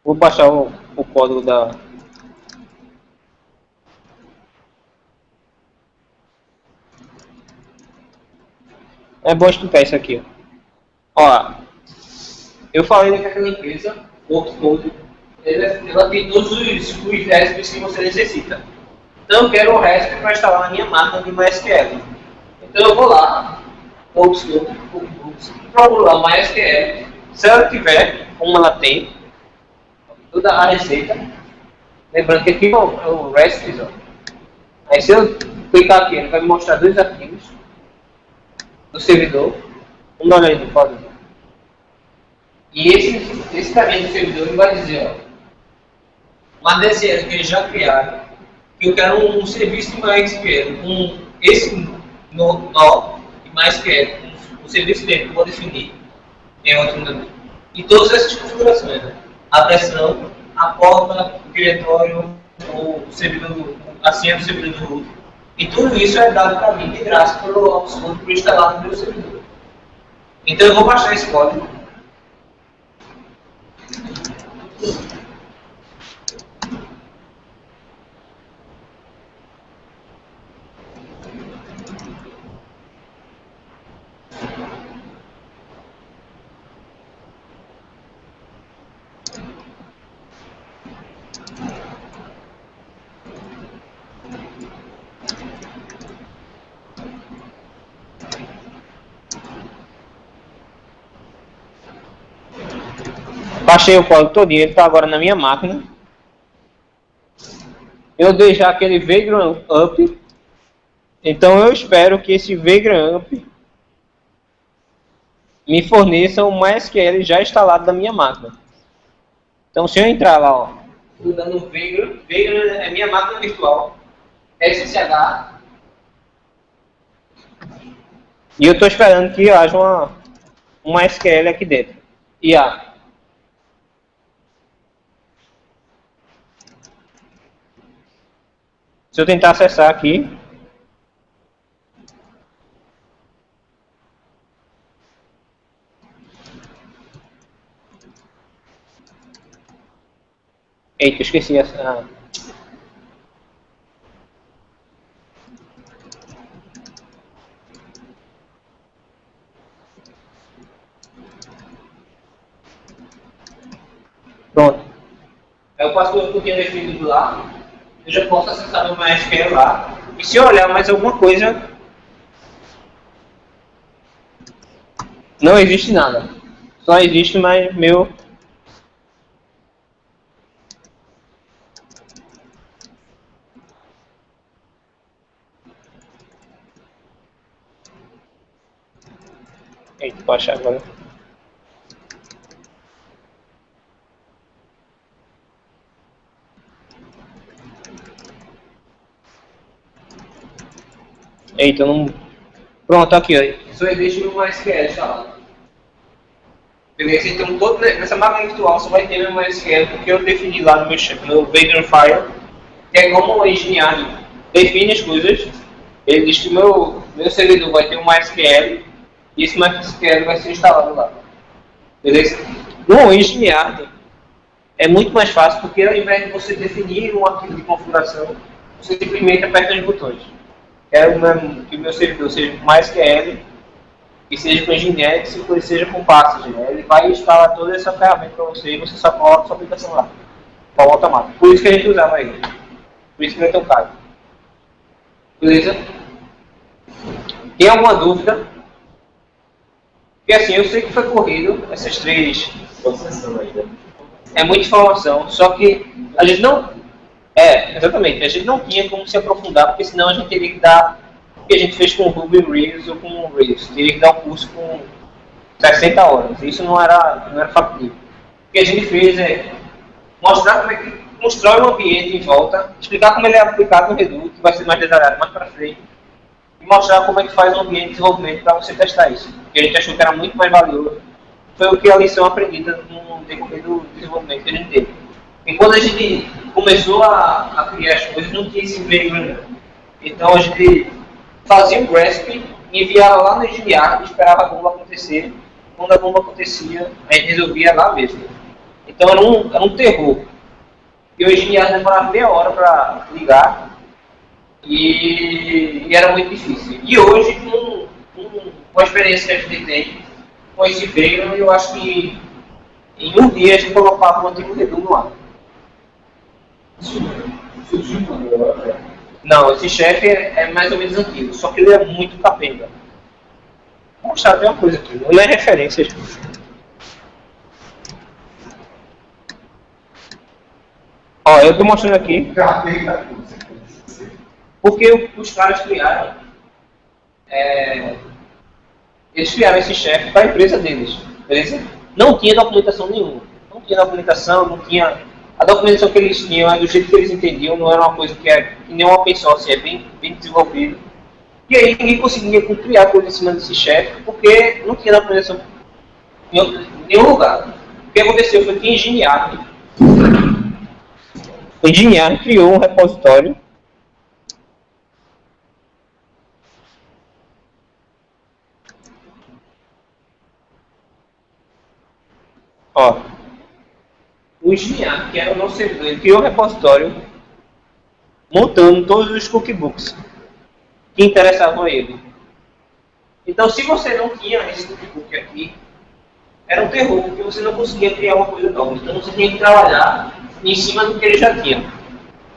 Vou baixar o código da... É bom explicar isso aqui. Ó, eu falei que aquela empresa, Workcode, ela tem todos os recipes que você necessita. Então eu quero o recipe para instalar na minha máquina de MySQL. Então eu vou lá, Workcode, procuro lá o MySQL. Se ela tiver, como ela tem, toda a receita. Lembrando que aqui é o recipes, ó. Aí se eu clicar aqui, ele vai me mostrar dois arquivos do servidor. Vamos dar uma olhada no código. E esse caminho do servidor ele vai dizer, ó, uma DSL que eles já criaram, que eu quero um serviço de MySQL com esse nó de MySQL, um serviço dele que eu vou definir em outro momento. E todas essas configurações, né? A versão a porta, o diretório, o servidor, a senha do servidor do root. E tudo isso é dado para mim de graça pelo Oxford para instalar no meu servidor. Então eu vou baixar esse código. Baixei o código todinho, ele está agora na minha máquina. Eu dei já aquele Vagrant Up. Então eu espero que esse Vagrant Up me forneça um MySQL já instalado na minha máquina. Então se eu entrar lá, ó, dando Vagrant é minha máquina virtual, SSH. E eu estou esperando que haja um MySQL aqui dentro. E se eu tentar acessar aqui, eita, eu esqueci essa. Pronto. Eu passo o que eu tinha definido lá. Eu já posso acessar meu MySQL lá. E se eu olhar mais alguma coisa, não existe nada. Só existe mais meu. Eita, vou achar agora. Eita, não. Pronto, aqui, ó. Só existe no MySQL instalado. Beleza? Então, nessa máquina virtual só vai ter meu MySQL, porque eu defini lá no meu Vagrant File, que é como o engenheiro define as coisas. Ele diz que o meu servidor vai ter um MySQL e esse MySQL vai ser instalado lá. Beleza? No engenheiro é muito mais fácil, porque ao invés de você definir um arquivo de configuração, você simplesmente aperta os botões. Quero que o meu servidor seja com MySQL, que seja com Nginx e que seja com Passage. Né? Ele vai instalar toda essa ferramenta para você e você só coloca sua aplicação lá, de forma automática. Por isso que a gente usava ele. Por isso que não é tão caro. Beleza? Tem alguma dúvida? Porque assim, eu sei que foi corrido essas três. É muita informação, só que a gente não. Exatamente. A gente não tinha como se aprofundar, porque senão a gente teria que dar o que a gente fez com o Ruby Rails ou com o Rails. Teria que dar um curso com 60 horas. Isso não era factível. O que a gente fez é mostrar como é que constrói um ambiente em volta, explicar como ele é aplicado no Redux, que vai ser mais detalhado mais para frente, e mostrar como é que faz um ambiente de desenvolvimento para você testar isso. Porque a gente achou que era muito mais valioso. Foi o que a lição aprendida no decorrer do desenvolvimento que a gente teve. E quando a gente começou a criar as coisas, não tinha esse Vagrant. Então a gente fazia um grasp, enviava lá no engenheiro, esperava a bomba acontecer. Quando a bomba acontecia, a gente resolvia lá mesmo. Então era um terror. E o engenheiro demorava meia hora para ligar e era muito difícil. E hoje, com a experiência que a gente tem com esse Vagrant, eu acho que em um dia a gente colocava um antigo Redux no ar. Não, esse chefe é mais ou menos antigo, só que ele é muito capenga. Vou mostrar até uma coisa aqui, não é referência. Ó, eu estou mostrando aqui. Porque os caras criaram. Eles criaram esse chefe para a empresa deles. Beleza? Não tinha documentação nenhuma. Não tinha documentação, não tinha. A documentação que eles tinham, do jeito que eles entendiam, não era uma coisa que nem uma open source, é bem desenvolvido. E aí ninguém conseguia criar coisa em cima desse chefe, porque não tinha documentação em nenhum lugar. O que aconteceu foi que em Geniac, O engenheiro criou um repositório o engenheiro, que era o nosso servidor, ele criou um repositório montando todos os cookbooks que interessavam a ele. Então, se você não tinha esse cookbook aqui, era um terror, porque você não conseguia criar uma coisa nova. Então, você tinha que trabalhar em cima do que ele já tinha.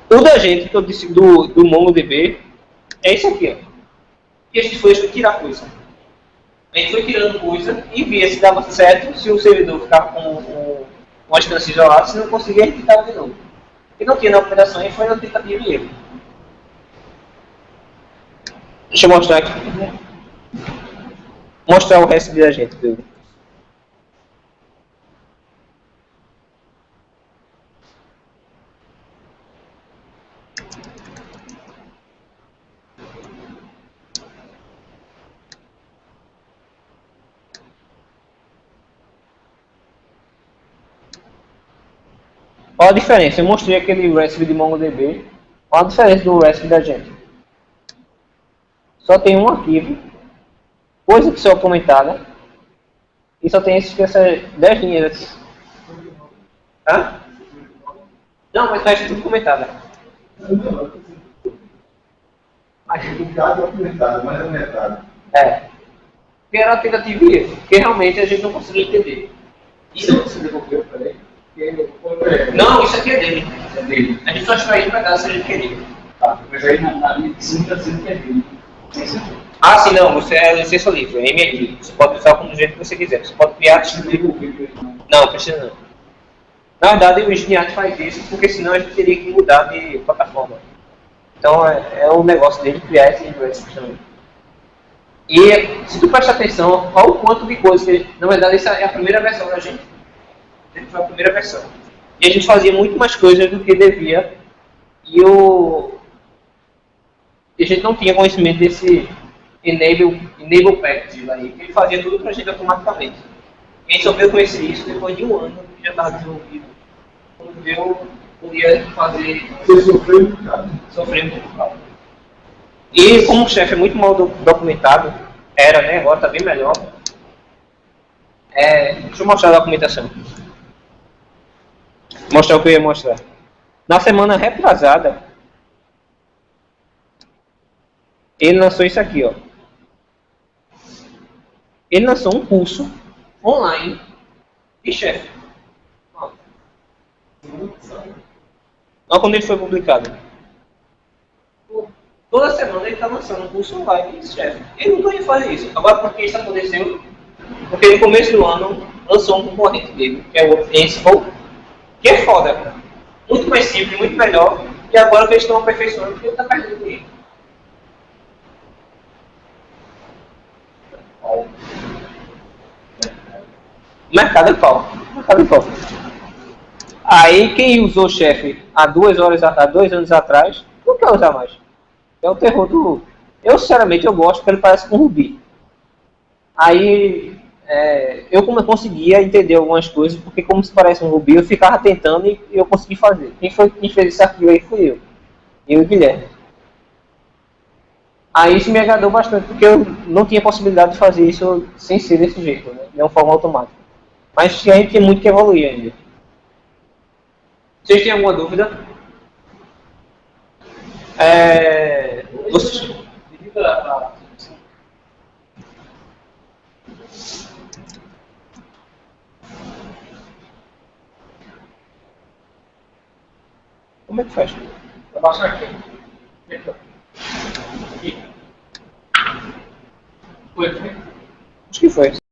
O da gente, que eu disse do MongoDB, é esse aqui. Ó. E a gente foi tirar coisa. A gente foi tirando coisa e via se dava certo, se o servidor ficava com uma instância isolada, se não conseguia, a gente ficava de novo. E não tinha na operação e foi na tentativa e erro. Deixa eu mostrar aqui. Mostrar o resto da gente, viu? Olha a diferença, eu mostrei aquele recipe de MongoDB. Olha a diferença do recipe da gente. Só tem um arquivo, coisa que só comentada, e só tem essas 10 linhas. Hã? Não, mas faz tudo comentada. A dificuldade é aumentada, mas é aumentada. É. Porque era a tentativa e erro, porque realmente a gente não conseguia entender. Isso você devolveu para ele? Não, isso aqui é dele. É dele. A gente só extraiu um pedaço se a gente queria. Tá, mas aí na linha de cima está dizendo que é dele. Ah, sim, não, você é licença livre, é MLI. Você pode usar como do jeito que você quiser. Você pode criar. Não, precisa não. Na verdade, o Engineer faz isso porque senão a gente teria que mudar de plataforma. Então é um negócio dele criar esse recipe também. E se tu prestar atenção, olha o quanto de coisa que. Na verdade, essa é a primeira versão da gente. Essa foi a primeira versão. E a gente fazia muito mais coisas do que devia. E a gente não tinha conhecimento desse enable package aí, que ele fazia tudo pra gente automaticamente. E a gente só veio conhecer isso depois de um ano que já estava desenvolvido. Quando eu podia fazer. Você sofreu um bocado. Sofrer muito mal. E como o chefe é muito mal documentado, era, né? Agora está bem melhor. Deixa eu mostrar a documentação. Mostrar o que eu ia mostrar. Na semana retrasada, ele lançou isso aqui, ó. Ele lançou um curso online de chefe. Olha quando ele foi publicado. Toda semana ele está lançando um curso online de chefe. Ele nunca ia fazer isso. Agora, por que isso aconteceu? Porque no começo do ano lançou um concorrente dele, que é o Ansible, que é foda. Muito mais simples, muito melhor. E agora que eles estão aperfeiçoando, porque ele está perdendo dinheiro. Mercado é pau. Mercado é pau. Aí quem usou o chefe há 2 anos atrás, não quer usar mais. É o terror do. Eu sinceramente eu gosto porque ele parece com Ruby. Aí eu conseguia entender algumas coisas, porque como se parece um Ruby, eu ficava tentando e eu consegui fazer. Quem fez esse arquivo aí fui eu. Eu e o Guilherme. Aí isso me agradou bastante, porque eu não tinha possibilidade de fazer isso sem ser desse jeito, né? De uma forma automática. Mas a gente tem muito que evoluir ainda. Vocês têm alguma dúvida? Como é que faz? Abaixa aqui. Aqui. Foi. Acho que foi.